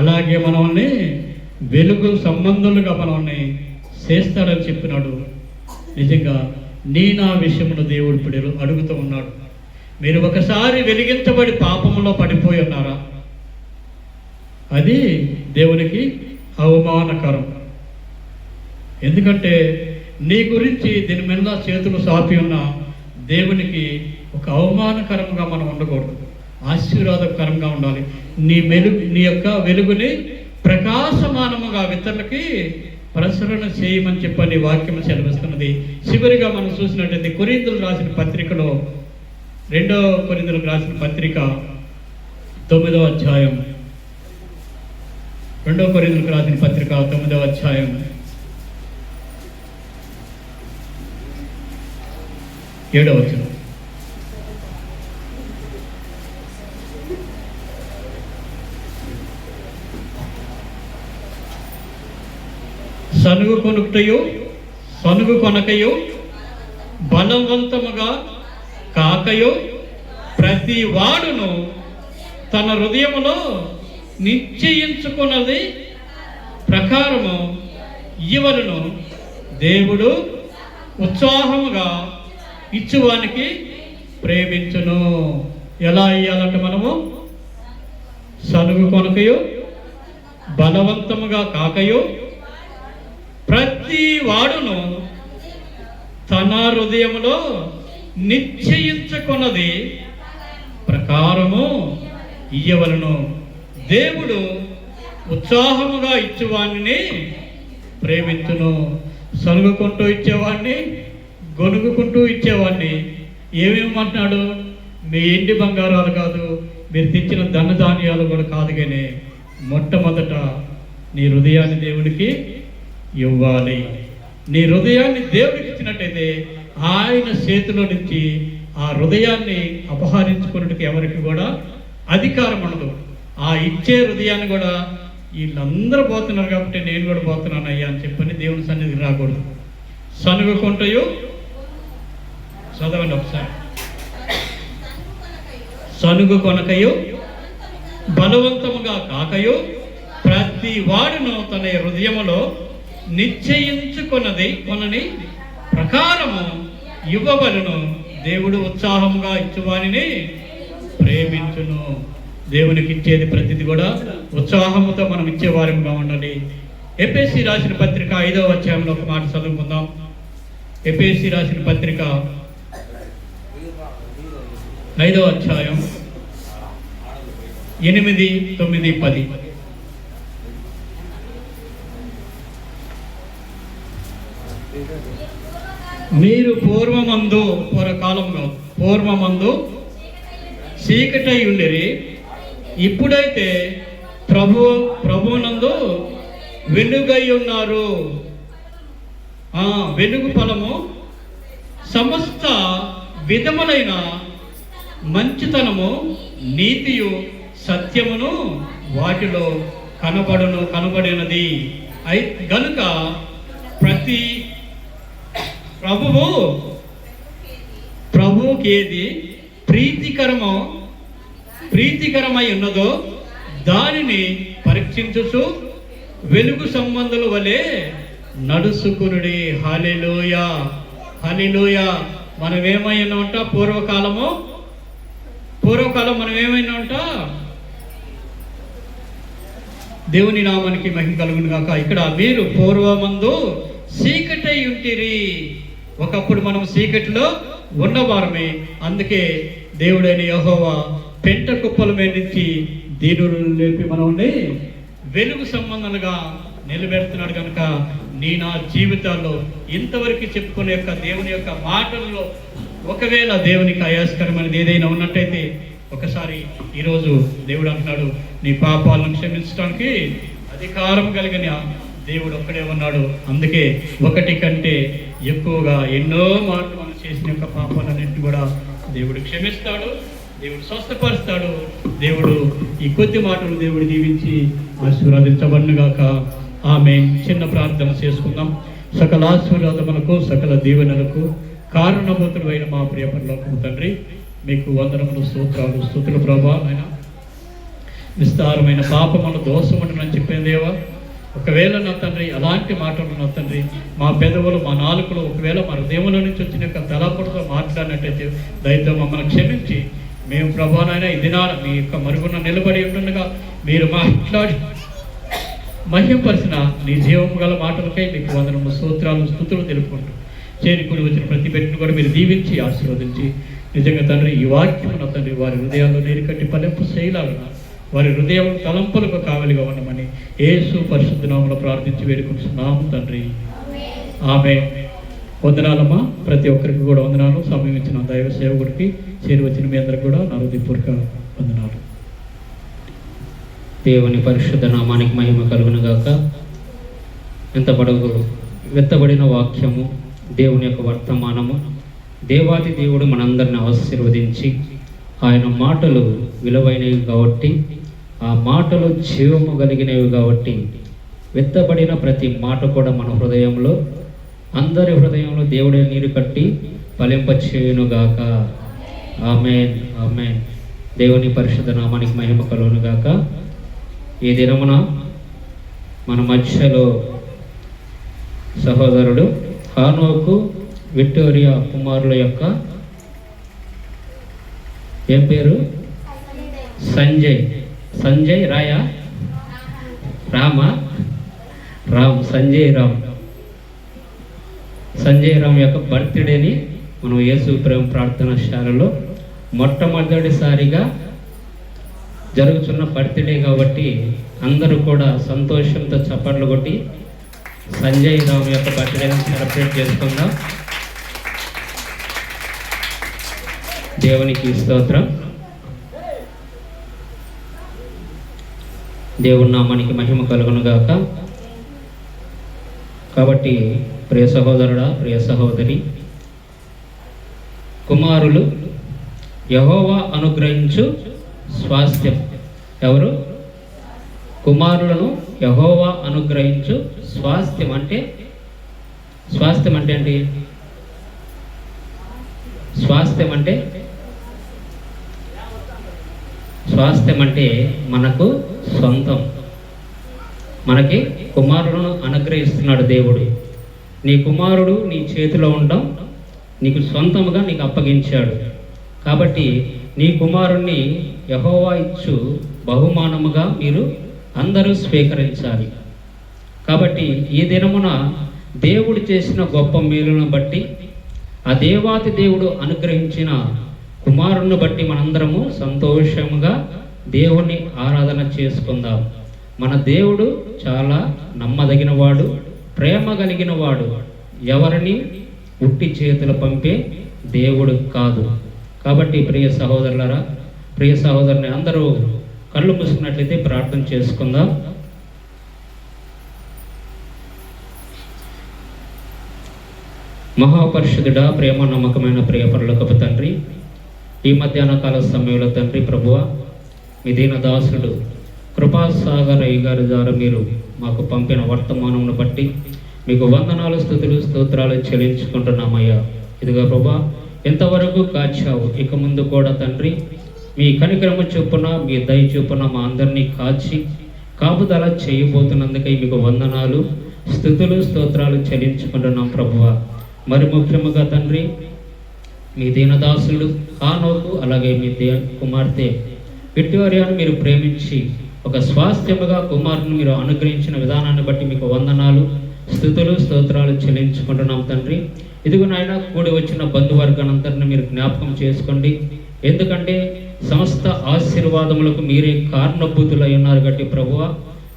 అలాగే మనల్ని వెలుగు సంబంధులుగా మనల్ని చేస్తాడని చెప్పినాడు. నిజంగా నా విషయంలో దేవుడు ఇప్పుడు అడుగుతూ ఉన్నాడు. మీరు ఒకసారి వెలిగించబడి పాపంలో పడిపోయి ఉన్నారా? అది దేవునికి అవమానకరం. ఎందుకంటే నీ గురించి దీని మీద చేతులు సాపి ఉన్న దేవునికి ఒక అవమానకరంగా మనం ఉండకూడదు, ఆశీర్వాదకరంగా ఉండాలి. నీ యొక్క వెలుగుని ప్రకాశమానముగా ఇతరులకి ప్రసరణ చేయమని చెప్పని వాక్యం సెలవిస్తున్నది. చివరిగా మనం చూసినట్టయితే కొరింథీయులకు రాసిన పత్రికలో 2వ కొరింథీయులకు రాసిన పత్రిక 9వ అధ్యాయం, 2వ కొరింథీయులకు రాసిన పత్రిక 9వ అధ్యాయం 7వ వచనం. సనుగు కొనకయో బలవంతముగా కాకయో ప్రతి వాడును తన హృదయములో నిశ్చయించుకున్నది ప్రకారము ఇవ్వలను దేవుడు ఉత్సాహముగా ఇచ్చువానికి ప్రేమించును. ఎలా ఇయ్యాలంటే మనము సనుగు కొనకయో బలవంతముగా కాకయో ప్రతి వాడును తన హృదయములో నిశ్చయించుకున్నది ప్రకారము ఇయ్యవలను. దేవుడు ఉత్సాహముగా ఇచ్చేవాడిని ప్రేమించును. సనుగుకుంటూ ఇచ్చేవాడిని, గొనుగుకుంటూ ఇచ్చేవాడిని ఏమేమంటున్నాడు? మీ ఇంటి బంగారాలు కాదు, మీరు తెచ్చిన ధనధాన్యాలు కూడా కాదు, కానీ మొట్టమొదట నీ హృదయాన్ని దేవునికి ఇవ్వాలి. నీ హృదయాన్ని దేవుడికి ఇచ్చినట్టయితే ఆయన చేతిలో నుంచి ఆ హృదయాన్ని అపహరించుకున్నట్టుకు ఎవరికి కూడా అధికారం ఉండదు. ఆ ఇచ్చే హృదయాన్ని కూడా వీళ్ళందరూ పోతున్నారు కాబట్టి నేను కూడా పోతున్నాను అయ్యా అని చెప్పని దేవుని సన్నిధికి రాకూడదు. సనుగుకుంటయు చదవండి ఒకసారి. సనుగు కొనకయు బలవంతముగా కాకయు ప్రతి వాడును తన హృదయములో కొనని ప్రకారము ఇవ్వబడును. దేవుడు ఉత్సాహంగా ఇచ్చువానిని ప్రేమించును. దేవునికి ఇచ్చేది ప్రతిది కూడా ఉత్సాహముతో మనం ఇచ్చేవారిగా ఉండాలి. ఎఫెసీ రాసిన పత్రిక 5వ అధ్యాయంలో ఒక మాట చదువుకుందాం. ఎఫెసీ రాసిన పత్రిక 5వ అధ్యాయం 8, 9, 10. మీరు పూర్వమందు చీకటై ఉండిరి, ఇప్పుడైతే ప్రభువునందు వెలుగై ఉన్నారు. వెలుగు ఫలము సమస్త విధములైన మంచితనము, నీతియు, సత్యమును వాటిలో కనబడినది. గనుక ప్రతి ప్రభువుకి ఏది ప్రీతికరమై ఉన్నదో దానిని పరీక్షించుచు వెలుగు సంబంధుల వలె నడుచుకునుడి. హల్లెలూయా, హల్లెలూయా. మనం ఏమైనా ఉంటా పూర్వకాలం మనం ఏమైనా ఉంటా. దేవుని నామానికి మహిమ కలుగును గాక. ఇక్కడ మీరు పూర్వమందు చీకటై ఉంటిరి. ఒకప్పుడు మనం చీకటిలో ఉన్నవారమే. అందుకే దేవుడైన యెహోవా పెంట కుప్పల మీద నుంచి దీనులను లేపి మనల్ని వెలుగు సంబంధంగా నిలబెడుతున్నాడు. కనుక నా జీవితాల్లో ఇంతవరకు చెప్పుకునే యొక్క దేవుని యొక్క మాటల్లో ఒకవేళ దేవునికి ఆయాస్కరమైనది ఏదైనా ఉన్నట్టయితే ఒకసారి ఈరోజు దేవుడు అంటున్నాడు, నీ పాపాలను క్షమించడానికి అధికారం కలిగిన దేవుడు ఒక్కడే ఉన్నాడు. అందుకే ఒకటి కంటే ఎక్కువగా ఎన్నో మార్లు మనం చేసిన యొక్క పాపాలన్నింటినీ కూడా దేవుడు క్షమిస్తాడు, దేవుడు స్వస్థపరుస్తాడు. దేవుడు ఈ కొద్ది మాటలు దేవుడు దీవించి ఆశీర్వదించబడునుగాక. ఆమేన్. చిన్న ప్రార్థన చేసుకుందాం. సకల ఆశీర్వాదములకు సకల దీవెనలకు కారణభూతుడు అయిన మా ప్రియ పరలోకపు తండ్రి, మీకు వందనములు, స్తోత్రాలు, స్తుతులు ప్రభా. ఆయన విస్తారమైన పాపములు దోషముండని చెప్పిన దేవా, ఒకవేళ నా తండ్రి అలాంటి మాటలు నా తండ్రి మా పెదవులు మా నాలుకలు ఒకవేళ మా హృదయంలో నుంచి వచ్చిన యొక్క తలపులతో మాట్లాడినట్టయితే దయతో మమ్మల్ని క్షమించి మేము ప్రభానైనా ఈ దినాన మీ యొక్క మరుగున నిలబడి ఉండగా మీరు మాట్లాడి మహింపరిచిన నీ జీవము గల మాటలకై మీకు వందనము, స్తోత్రాలు, స్తుతులు తెలుపుకుంటూ చేరుకుని వచ్చిన ప్రతి వ్యక్తిని కూడా మీరు దీవించి ఆశీర్వదించి నిజంగా తండ్రి ఈ వాక్యము నా తండ్రి వారి హృదయాల్లో నీరు కట్టి పలింపు చేయలాగా వారి హృదయం తలంపులకు కావలిగా ఉండమని యేసు పరిశుద్ధ నామములో ప్రార్థించి వేడుకుంటున్నాము తండ్రి. ఆమేన్. వందనాలమ్మా. ప్రతి ఒక్కరికి కూడా వందనాలు. సమయం ఇచ్చిన దైవ సేవకుడికి చేరి వచ్చిన మీ అందరికి కూడా నా హృదయపూర్వక వందనాలు. దేవుని పరిశుద్ధ నామానికి మహిమ కలుగును గాక. ఎంత పొడవు వెత్తబడిన వాక్యము, దేవుని యొక్క వర్తమానము, దేవాది దేవుడు మనందరిని ఆశీర్వదించి ఆయన మాటలు విలువైనవి కాబట్టి, ఆ మాటలు జీవము కలిగినవి కాబట్టి వెత్తబడిన ప్రతి మాట కూడా మన హృదయంలో, అందరి హృదయంలో దేవుడే నీరు కట్టి ఫలింపచేయునుగాక. ఆమేన్, ఆమేన్. దేవుని పరిశుద్ధ నామానికి మహిమ కలుగును గాక. ఈ దినమున మన మధ్యలో సహోదరుడు హానోకు విక్టోరియా కుమారుల యొక్క ఏం పేరు? సంజయ్ సంజయ్ రామ్ యొక్క బర్త్డేని మనం యేసు ప్రేమ ప్రార్థనశాలలో మొట్టమొదటిసారిగా జరుగుతున్న బర్త్డే కాబట్టి అందరూ కూడా సంతోషంతో చప్పట్లు కొట్టి సంజయ్ రామ్ యొక్క బర్త్డేని సెలబ్రేట్ చేసుకుందాం. దేవునికి స్తోత్రం. దేవుని నామానికి మహిమ కలుగును గాక. కాబట్టి ప్రియ సహోదరుడా, ప్రియ సహోదరి, కుమారులు యెహోవా అనుగ్రహించు స్వాస్థ్యం. ఎవరు? కుమారులను యెహోవా అనుగ్రహించు స్వాస్థ్యం. అంటే స్వాస్థ్యం అంటే ఏంటి? స్వాస్థ్యం అంటే మనకు సొంతం. మనకి కుమారులను అనుగ్రహిస్తున్నాడు దేవుడు. నీ కుమారుడు నీ చేతిలో ఉండడం నీకు సొంతముగా నీకు అప్పగించాడు. కాబట్టి నీ కుమారుణ్ణి యెహోవా ఇచ్చు బహుమానముగా మీరు అందరూ స్వీకరించాలి. కాబట్టి ఈ దినమున దేవుడు చేసిన గొప్ప మేలును బట్టి, ఆ దేవాతి దేవుడు అనుగ్రహించిన కుమారుణ్ణి బట్టి మనందరము సంతోషముగా దేవుణ్ణి ఆరాధన చేసుకుందాం. మన దేవుడు చాలా నమ్మదగినవాడు, ప్రేమ కలిగిన వాడు. ఎవరిని ఉట్టి చేతులు పంపే దేవుడు కాదు. కాబట్టి ప్రియ సహోదరులరా, ప్రియ సహోదరుని అందరూ కళ్ళు మూసుకున్నట్లయితే ప్రార్థన చేసుకుందాం. మహాపరిషుద్ధుడా, ప్రేమ నమ్మకమైన ప్రియ పరలోకపు తండ్రి, ఈ మధ్యాహ్న కాల సమయంలో తండ్రి ప్రభువా, మీ దీన దాసుడు కృపాసాగర్ అయ్య గారి ద్వారా మీరు మాకు పంపిన వర్తమానమును బట్టి మీకు వందనాలు, స్తుతులు, స్తోత్రాలు చెల్లించుకుంటున్నామయ్యా. ఇదిగో ప్రభా, ఎంతవరకు కాచావు, ఇక ముందు కూడా తండ్రి మీ కనికరము చొప్పున, మీ దయ చొప్పున మా అందరినీ కాచి కాపుదల చేయబోతున్నందుకై మీకు వందనాలు, స్తుతులు, స్తోత్రాలు చెల్లించుకుంటున్నాం ప్రభువా. మరి ముఖ్యముగా తండ్రి మీ దీనదాసుడు హానోకు, అలాగే మీ కుమార్తె విక్టోరియాను మీరు ప్రేమించి ఒక స్వాస్థ్యముగా కుమారుని మీరు అనుగ్రహించిన విధానాన్ని బట్టి మీకు వందనాలు, స్తుతులు, స్తోత్రాలు చెల్లించుకుంటున్నాం తండ్రి. ఇదిగో నాయన, కూడి వచ్చిన బంధువర్గానందరిని మీరు జ్ఞాపకం చేసుకోండి. ఎందుకంటే సమస్త ఆశీర్వాదములకు మీరే కారణభూతులై ఉన్నారు కాబట్టి ప్రభువా,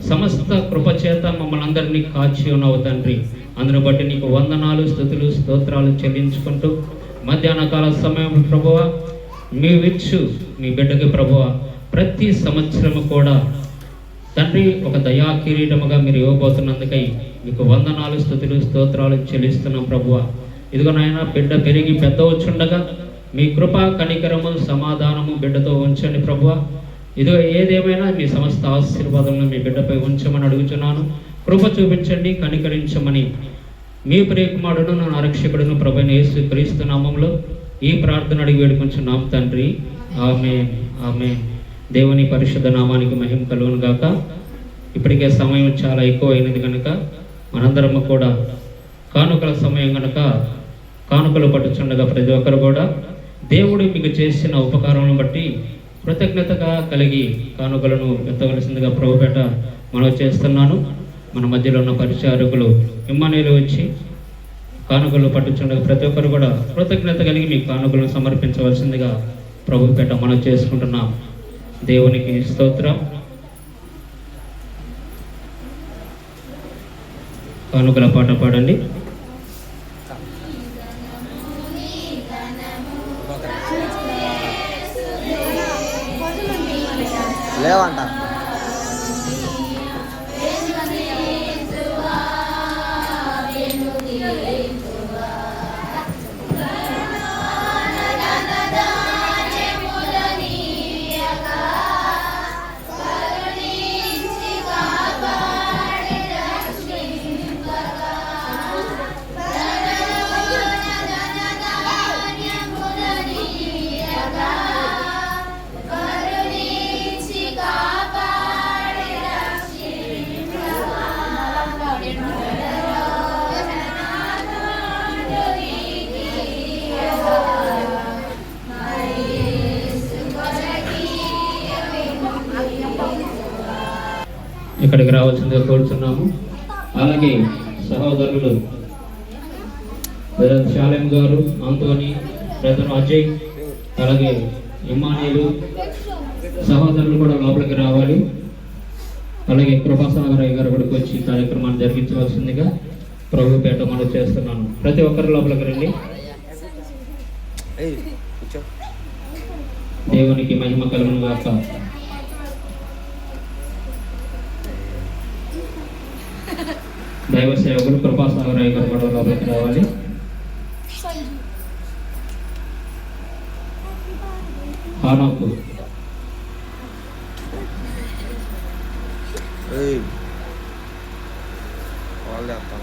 సమస్త కృపచేత మమ్మల్ని అందరినీ కాచి ఉన్నావు తండ్రి. అందును బట్టి నీకు వందనాలు, స్తుతులు, స్తోత్రాలు చెల్లించుకుంటూ మధ్యాహ్న కాల సమయం ప్రభువా, మీ విచ్చు మీ బిడ్డకి ప్రభువా ప్రతి సంవత్సరము కూడా తండ్రి ఒక దయా కిరీటముగా మీరు ఇవ్వబోతున్నందుకై మీకు వందనాలు, స్తుతులు, స్తోత్రాలు చెల్లిస్తున్నాం ప్రభువా. ఇదిగో నాయన, బిడ్డ పెరిగి పెద్ద వచ్చుండగా మీ కృప, కనికరము, సమాధానము బిడ్డతో ఉంచండి ప్రభువా. ఇదిగో ఏదేమైనా మీ సమస్త ఆశీర్వాదములను మీ బిడ్డపై ఉంచమని అడుగుతున్నాను. కృప చూపించండి, కనికరించమని మీ ప్రియకుమారుడును నా రక్షకుడును ప్రభువైన యేసు క్రీస్తు నామములో ఈ ప్రార్థన అడిగి వేడుకొంచున్నాం తండ్రి. ఆమేన్, ఆమేన్. దేవుని పరిశుద్ధ నామానికి మహిమ కలుగును గాక. ఇప్పటికే సమయం చాలా ఎక్కువ అయినది కనుక మనందరము కూడా కానుకల సమయం కనుక కానుకలు పట్టుచుండగా ప్రతి ఒక్కరు కూడా దేవుడు మీకు చేసిన ఉపకారం బట్టి కృతజ్ఞతగా కలిగి కానుకలను ఎత్తవలసిందిగా ప్రభుపేట మనవి చేస్తున్నాను. మన మధ్యలో ఉన్న పరిచారకులు ఇమ్మనేలు వచ్చి కానుకలు పట్టుచుండగా ప్రతి ఒక్కరు కూడా కృతజ్ఞత కలిగి మీ కానుకలను సమర్పించవలసిందిగా ప్రభుపేట మనవి చేసుకుంటున్నాం. దేవునికి స్తోత్రం. కానుకల పాట పాడండి. లేవంట ఇక్కడికి రావాల్సిందిగా కోరుతున్నాము. అలాగే సహోదరులు బ్రదర్ శాలెం గారు, ఆంటోనీ, బ్రదర్ అజయ్, అలాగే ఇమానీలు సహోదరులు కూడా లోపలికి రావాలి. అలాగే కృపాసాగర్ అయ్య గారు కూడా వచ్చి కార్యక్రమాన్ని జరిగించవలసిందిగా ప్రభుపేట మనం చేస్తున్నాను. ప్రతి ఒక్కరి లోపలికి రండి. దేవునికి మహిమ కలుగును గాక. దైవ సేవకులు కృపాసాగరాయ్ గారు కూడా లోపలికి రావాలి. హానోకు వాళ్ళే వస్తాం.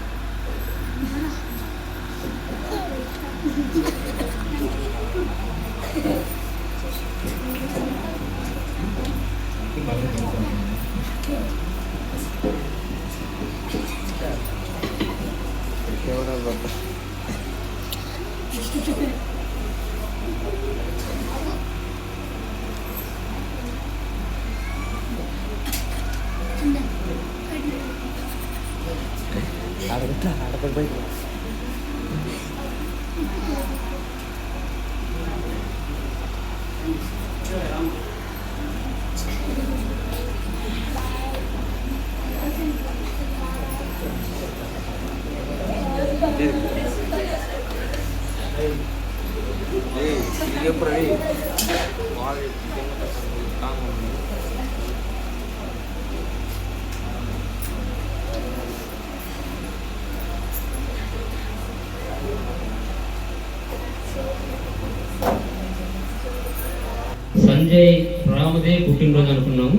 సంజయ్ రామదేవ్ పుట్టినరోజు అనుకున్నాము.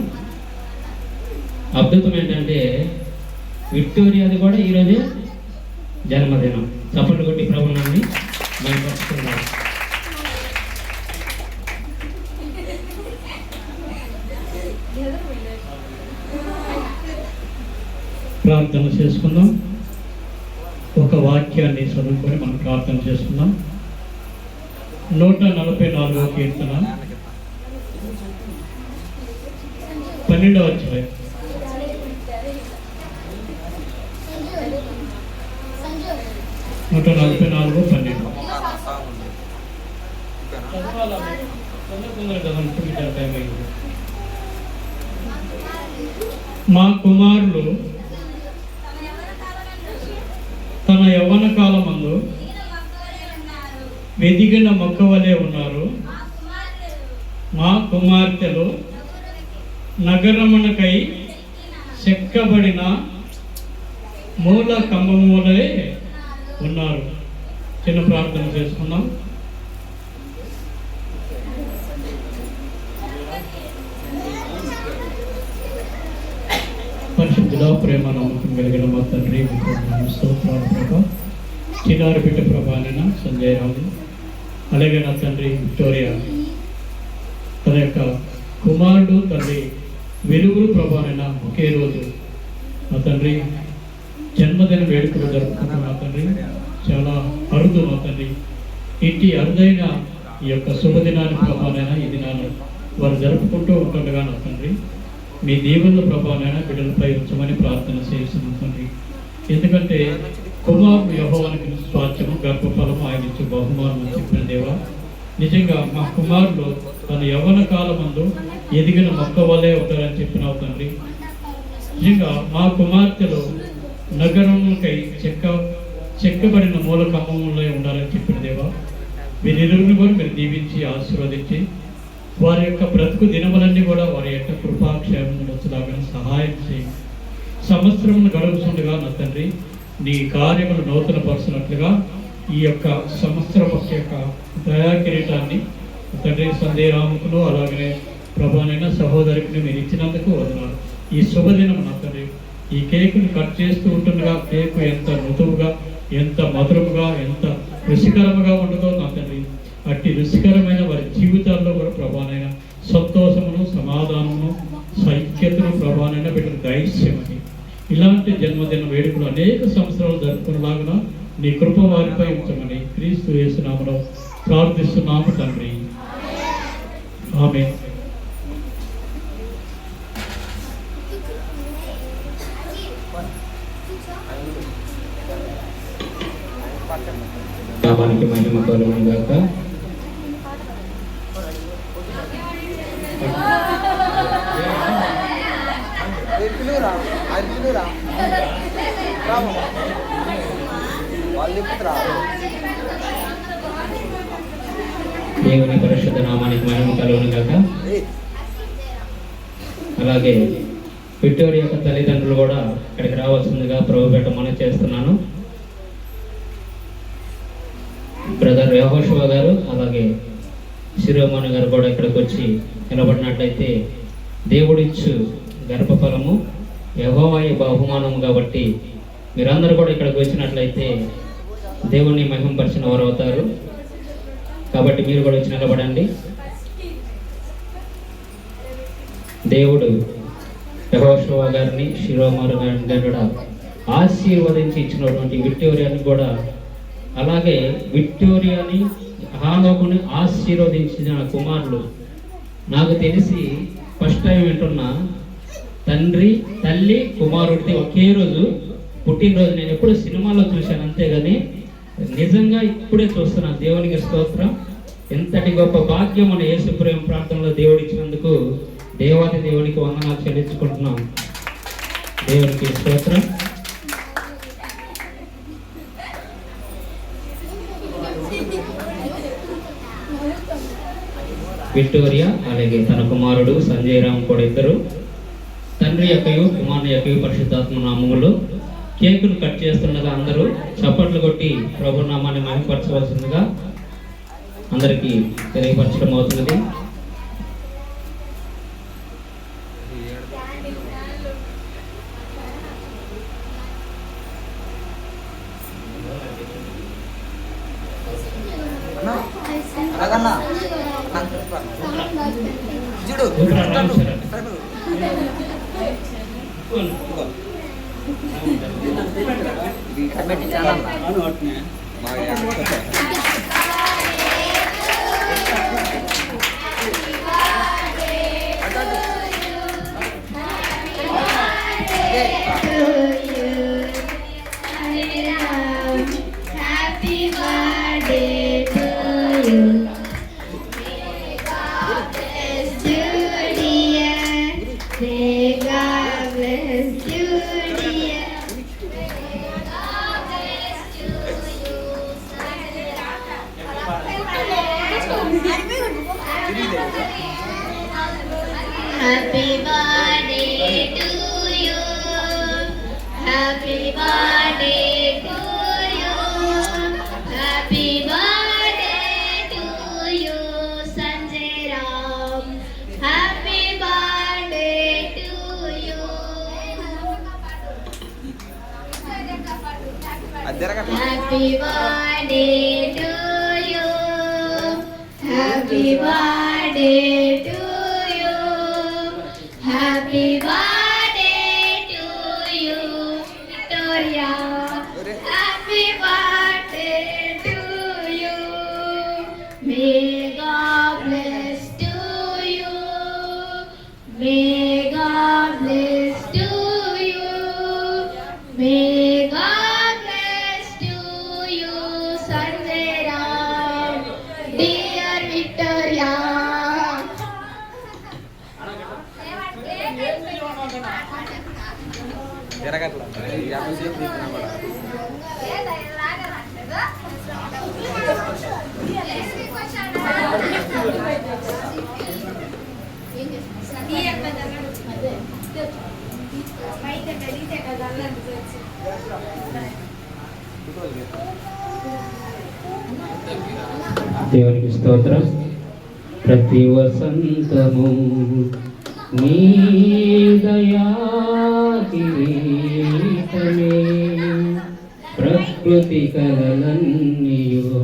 అద్భుతం ఏంటంటే విక్టోరియాది కూడా ఈరోజే జన్మదినం. చప్పట్లు కొట్టి ప్రభుత్వాన్ని మైపరుస్తున్నారు. ప్రార్థన చేసుకుందాం. ఒక వాక్యాన్ని చదువుకొని మనం ప్రార్థన చేసుకుందాం. 144వ కీర్తన 12వ అధ్యాయం. మా కుమారులు తన యవ్వన కాలమందు వెదిగిన మొక్క వలె ఉన్నారు. మా కుమార్తెలు నగరమునకై చెక్కబడిన మూల కంబములే ఉన్నారు. చిన్న ప్రార్థన చేసుకుందాం. పరిశుద్ధుడా, ప్రేమ నమ్మకం కలిగిన మా తండ్రి, స్తోత్రాలు ప్రభా. చిన్నారి బిడ్డ ప్రభానైనా సంజయ్ రావు, అలాగే నా తండ్రి విక్టోరియా తన యొక్క కుమారుడు తండ్రి వెలుగురు ప్రభానైనా ఒకే రోజు నా తండ్రి జన్మదిన వేడుకలు జరుపుకుంటున్న నా తండ్రి చాలా అరుదు నా తండ్రి. ఇంటి అరుదైన ఈ యొక్క శుభదినాన్ని ప్రభానైనా ఈ దినాన్ని వారు జరుపుకుంటూ ఉంటుండగా నా తండ్రి మీ దీవెనల ప్రభావైనా బిడ్డలపై ఉంచమని ప్రార్థన చేస్తున్నాం తండ్రి. ఎందుకంటే కుమారుడు యెహోవానికి స్వాస్థ్యము గర్భఫలము ఆయన ఇచ్చే బహుమానం అని చెప్పిన దేవా, నిజంగా మా కుమారుడు తన యవ్వన కాలమందు ఎదిగిన మొక్క వలె ఉంటారని చెప్పినావు తండ్రి. నిజంగా మా కుమార్తెలు నగరములకై చెక్కబడిన మూల కమ్మములే ఉండాలని చెప్పిన దేవా, వీరిరువురిని కూడా మీరు దీవించి ఆశీర్వదించి వారి యొక్క బ్రతుకు దినములన్నీ కూడా వారి యొక్క కృపాక్షేమం వచ్చేలాగా సహాయం చేయి. సంవత్సరమును గడుపుతుండగా నా తండ్రి నీ కార్యములు నూతన పరుచున్నట్లుగా ఈ యొక్క సంవత్సరం యొక్క దయా కిరీటాన్ని తండ్రి సంజయ్ రాముకును అలాగనే ప్రభానైనా సహోదరికి మీరు ఇచ్చినందుకు వదనాలు. ఈ శుభదినం నా తండ్రి ఈ కేకును కట్ చేస్తూ ఉంటుండగా కేకు ఎంత మృదువుగా, ఎంత మధురముగా, ఎంత రుచికరముగా ఉండదో నా తండ్రి అట్టి రుచికరమైన వారి జీవితాల్లో కూడా ప్రభానైనా సంతోషమును, సమాధానమును, సైక్యతను ప్రభానైనా బిడ్డలు దయచేయమని, ఇలాంటి జన్మదిన వేడుకలు అనేక సంవత్సరాలు జరుపుకునేలాగా నీ కృప వారిపై ఉంచమని క్రీస్తు యేసు నామములో ప్రార్థిస్తున్నాము తండ్రి. ఆమేన్. నామానికి మహిమ కలుగును గాక. దేవుని పరిశుద్ధ నామానికి మహిమ కలుగును గాక. అలాగే విక్టోరియా యొక్క తల్లిదండ్రులు కూడా ఇక్కడికి రావాల్సిందిగా ప్రభుపేట మనవి చేస్తున్నాను. బ్రదర్ యెహోషువ గారు అలాగే శిరోమణి గారు కూడా ఇక్కడికి వచ్చి నిలబడినట్లయితే దేవుడిచ్చు గర్భఫలము యెహోవాయే బహుమానము కాబట్టి మీరందరూ కూడా ఇక్కడికి వచ్చినట్లయితే దేవుణ్ణి మహిమపరిచిన వారు అవుతారు. కాబట్టి మీరు కూడా వచ్చి నిలబడండి. దేవుడు యెహోషువ గారిని శిరోమణి గారిని కూడా ఆశీర్వదించి ఇచ్చినటువంటి విక్టోరియాని కూడా అలాగే విక్టోరియాని హానోకుని ఆశీర్వదించిన కుమారులు నాకు తెలిసి ఫస్ట్ టైం వింటున్నా. తండ్రి తల్లి కుమారుడిది ఒకే రోజు పుట్టినరోజు నేను ఎప్పుడు సినిమాలో చూశాను అంతేగాని నిజంగా ఇప్పుడే చూస్తున్నాను. దేవునికి స్తోత్రం. ఎంతటి గొప్ప భాగ్యం మన యేసు ప్రేమ ప్రార్థనలో దేవుడు ఇచ్చినందుకు దేవాది దేవునికి వందనాలు చెల్లించుకుంటున్నాం. దేవునికి స్తోత్రం. విక్టోరియా అలాగే తన కుమారుడు సంజయ్ రామ్ కూడా ఇద్దరు తండ్రి యొక్కయు కుమారుని యొక్కయు పరిశుద్ధాత్మ నామములో కేకును కట్ చేస్తుండగా అందరూ చప్పట్లు కొట్టి ప్రభు నామాన్ని మహిమపరచవలసిందిగా అందరికీ తెలియపరచడం అవుతున్నది. Happy birthday to you. Happy birthday to you. Happy birthday to you, Sanjay Ram. Happy birthday to you. Happy birthday to you. Happy birthday to you. Happy birthday to you, Victoria. Happy birthday to you. May God bless to you. May God bless to you. May God bless to you, Sanjay Ram. Dear Victoria. దేవునికి స్తోత్రం. ప్రతి వసంతము నీ దయా కిరీటమే ప్రకృతి కలలన్నీయో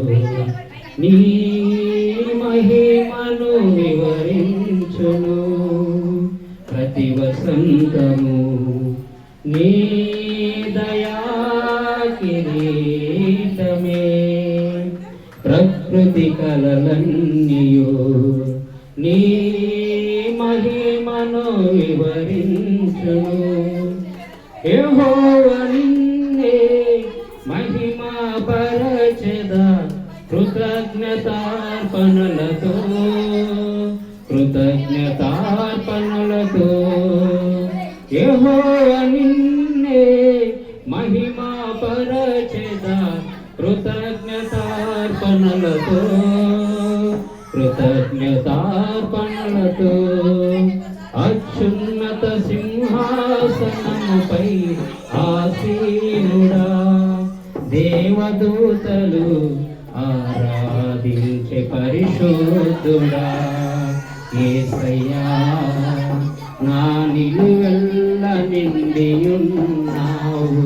నీ మహిమను వివరించును. ప్రతి వసంతము నీ దయా కిరీటమే ప్రకృతి కలలన్నీయో నీ మహిమను వివరించును. యెహోవా నిన్నే మహిమా పరచెదా కృతజ్ఞతార్పణలతో కృతజ్ఞతార్పణలతో. యెహోవా నిన్నే మహిమా పరచెదా కృతజ్ఞతార్పణలతో. కృతజ్ఞతార్పణలతో అత్యున్నత సింహాసనముపై ఆసీనుడా దేవదూతలు ఆరాధించే పరిశుద్ధుడా యేసయ్యా నా నిలువెల్ల నిండియున్నావు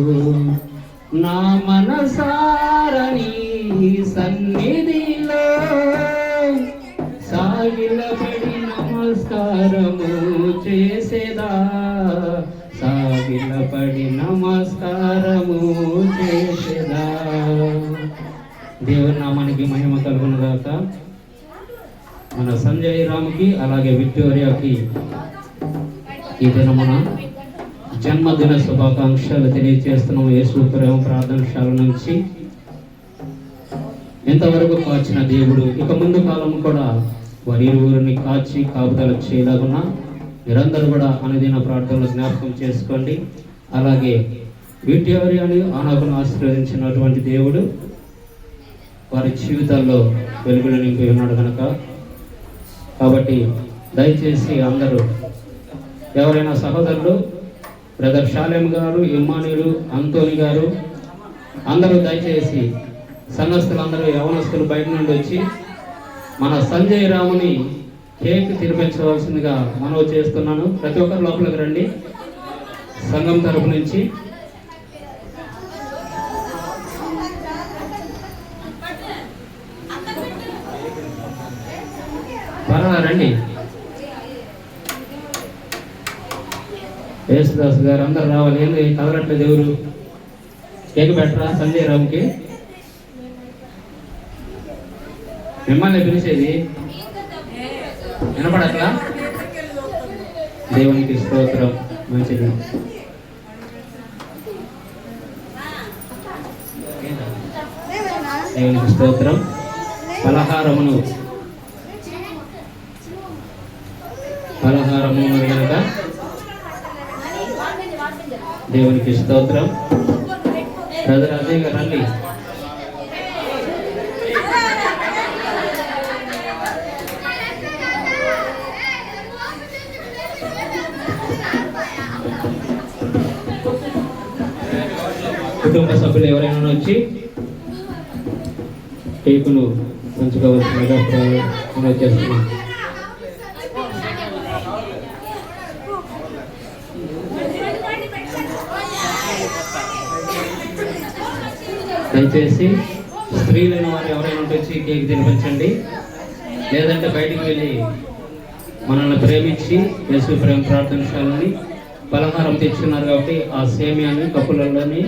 నా మనసారని సన్నిధిలో సాగిలపడి నమస్కారము చేసేదా సాగిలపడి నమస్కారము చేసేదా. దేవుని నామానికి మహిమ కలుగును గాక. మన సంజయ్ రామ్కి అలాగే విక్టోరియాకి ఈ దినమున జన్మదిన శుభాకాంక్షలు తెలియజేస్తున్నాము. యేసు ప్రేమ ప్రార్థనశాల నుంచి ఇంతవరకు కాచిన దేవుడు ఇక ముందు కాలం కూడా వారి ఇరువురిని కాచి కాపుదల చేయలాగున్నా మీరందరూ కూడా అనుదిన ప్రార్థనలు జ్ఞాపకం చేసుకోండి. అలాగే విక్టోరియాని ఆనాకును ఆశీర్వదించినటువంటి దేవుడు వారి జీవితాల్లో వెలుగులు నింపి ఉన్నాడు కనుక కాబట్టి దయచేసి అందరూ ఎవరైనా సహోదరులు బ్రదర్ షాలేం గారు, ఇమ్మానుయేలు, అంతోని గారు అందరూ దయచేసి సంఘస్థులందరూ యవనస్తులు బయట నుండి వచ్చి మన సంజయ్ రాముని కేక్ తినిపించవలసిందిగా మనవి చేస్తున్నాను. ప్రతి ఒక్కరు లోపలికి రండి. సంఘం తరపు నుంచి పర్వాలేదు రండి. యేసుదాస్ గారు అందరు రావాలి. ఏంది కదలట్లేదు ఎవరు? కేక్ పెట్టరా సంజయ్ రామ్కి? మిమ్మల్ని పిలిచేది వినపడట్లా? దేవునికి స్తోత్రం. మంచిది. దేవునికి స్తోత్రం. పలహారము కనుక దేవునికి స్తోత్రం. బ్రదర్ అజయ్ గారు రండి. కుటుంబ సభ్యులు ఎవరైనా వచ్చి కేకును పంచుకోవాల్సిందిగా మనం చేస్తున్నాం. దయచేసి స్త్రీలైన వారు ఎవరైనా వచ్చి కేక్ తినిపించండి. లేదంటే బయటికి వెళ్ళి మనల్ని ప్రేమించి యేసు ప్రేమ ప్రార్థనశాలని పలహారం తెచ్చున్నారు కాబట్టి ఆ సేమియాని కప్పులలోని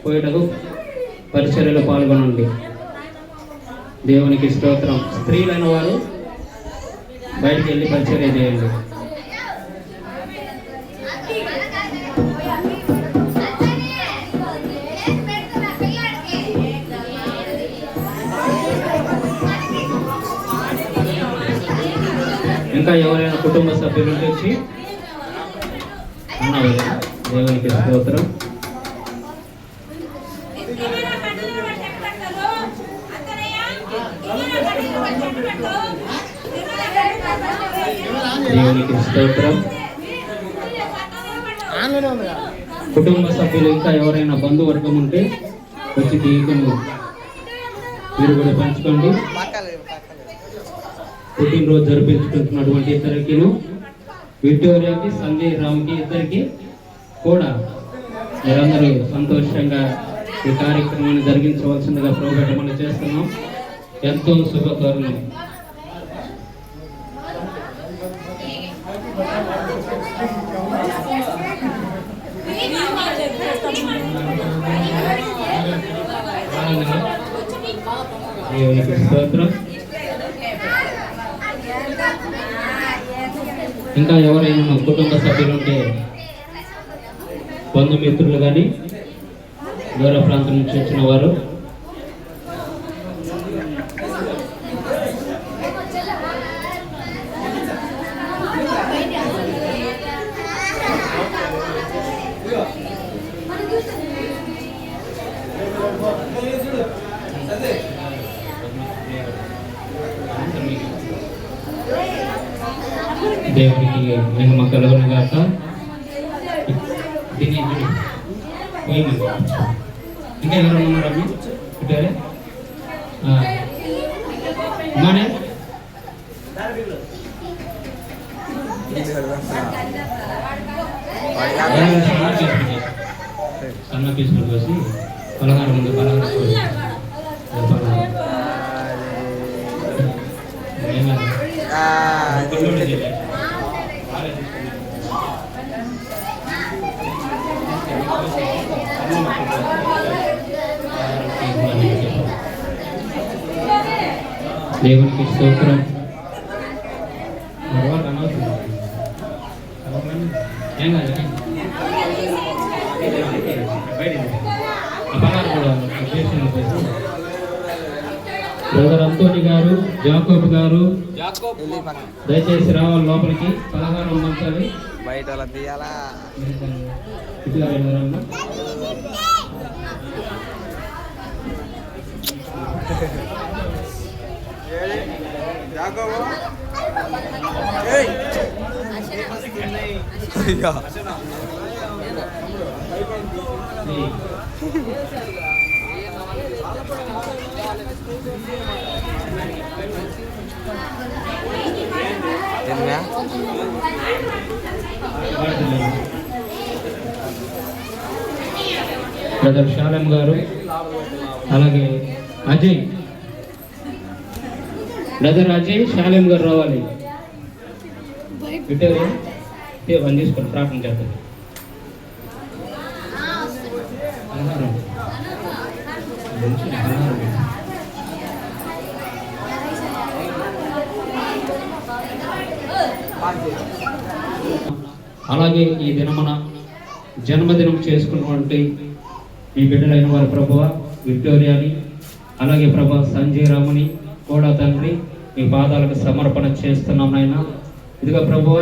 పోయేటకు పరిచర్యలో పాల్గొనండి. దేవునికి స్తోత్రం. స్త్రీలైన వారు బయటికి వెళ్ళి పరిచర్య చేయండి. ఇంకా ఎవరైనా కుటుంబ సభ్యుల నుంచి వచ్చి అన్నారు. దేవునికి స్తోత్రం. దేవునికి స్తోత్రం. కుటుంబ సభ్యులు ఇంకా ఎవరైనా బంధువర్గం ఉంటే వచ్చి కేకును మీరు కూడా పంచుకోండి. పుట్టినరోజు జరిపించుకుంటున్నటువంటి ఇద్దరికిను విక్టోరియాకి సంజయ్ రామ్కి ఇద్దరికి కూడా మీరందరూ సంతోషంగా ఈ కార్యక్రమాన్ని జరిగించవలసిందిగా ప్రోగ్రాం మనం చేస్తున్నాం. ఎంతో శుభకరణం. దేవునికి స్తోత్రం. ఇంకా ఎవరైనా కుటుంబ సభ్యులు ఉంటే బంధుమిత్రులు కానీ దూర ప్రాంతం నుంచి వచ్చిన వారు దేవునికి మహిమ కలుగును గాక. దీని ఇంకా ఎవరు ఉన్నారమ్మా? ఇటువరే అమ్మానే సన్న పీసులు కోసి పలహారం ముందు పలహారం దేవునికి స్తోత్రం. ఏం కాదు బ్రదర్ అంతోని గారు, జాకోబ్ గారు దయచేసి రావాలి లోపలికి. పలహారం పంచాలి బయట తీయాలా. ఇట్లా వెళ్ళారమ్మా. బ్రదర్ శాలెం గారు, అలాగే అజయ్, బ్రదర్ అజయ్ శాలెం గారు రావాలి. విక్టోరియా వన్ తీసుకొని ప్రార్థన చేద్దాం. అలాగే ఈ దినమున జన్మదినం చేసుకున్నటువంటి ఈ బిడ్డలైన వారి ప్రభువ విక్టోరియాని, అలాగే ప్రభా సంజయ్ రాముని కూడా తండ్రి మీ పాదాలకు సమర్పణ చేస్తున్నాం నాయన. ఇదిగా ప్రభువ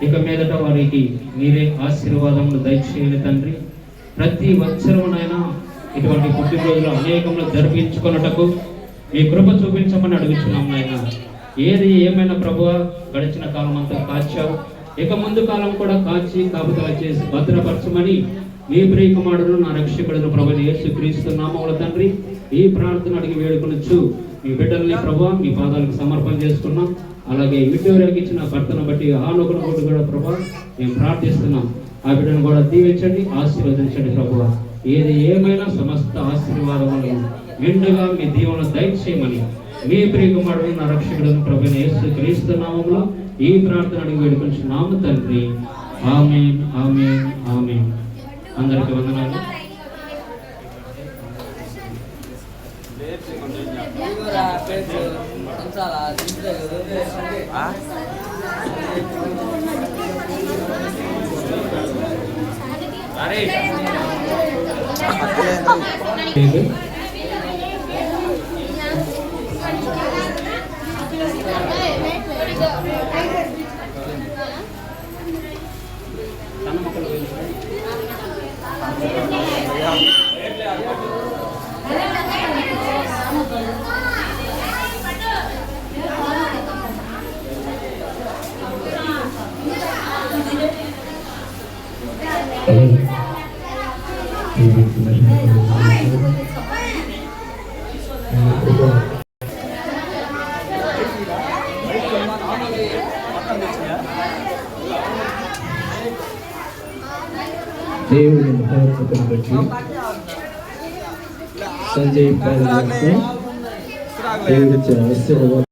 ఇక మీదట వారికి మీరే ఆశీర్వాదములు దయచేయాలి తండ్రి. ప్రతి సంవత్సరమునైనా ఇటువంటి పుట్టినరోజులు అనేకంలో జరిపించుకున్నటకు మీ కృప చూపించమని అడుగుతున్నాం నాయన. ఏది ఏమైనా ప్రభువ గడిచిన కాలం అంతా కాచావు, ఇక ముందు కాలం కూడా కాచి కాపుదల చేసి భద్రపరచమని మీ ప్రియ కుమారుడు నా రక్షకుడు ప్రభువైన యేసుక్రీస్తు నామములో తండ్రి ఈ ప్రార్థన అడిగి వేడుకొనొచ్చు మీ బిడ్డల్ని ప్రభువ మీ పాదాలకు సమర్పణ చేసుకున్నాం. అలాగే విక్టోరియాకి ఇచ్చిన భర్తను బట్టి ఆలోకన కొట్టు కూడా ప్రభా మేము ప్రార్థిస్తున్నాం. ఆ బిడ్డను కూడా దీవించండి, ఆశీర్వదించండి ప్రభువ. ఏది ఏమైనా సమస్త ఆశీర్వాదములు మెండుగా మీ దీవెన దయచేయమని మీ ప్రియ కుమారుడు నా రక్షకుడు ప్రభువైన యేసుక్రీస్తు నామములో ఈ ప్రార్థన అడిగి వేడుకొంచున్నాము తండ్రి. ఆమేన్, ఆమేన్, ఆమేన్. అందరికీ వందనాలు. దేవుని మహోన్నతను బట్టి సంజయ్ దేవుడి ఆశీర్వాదం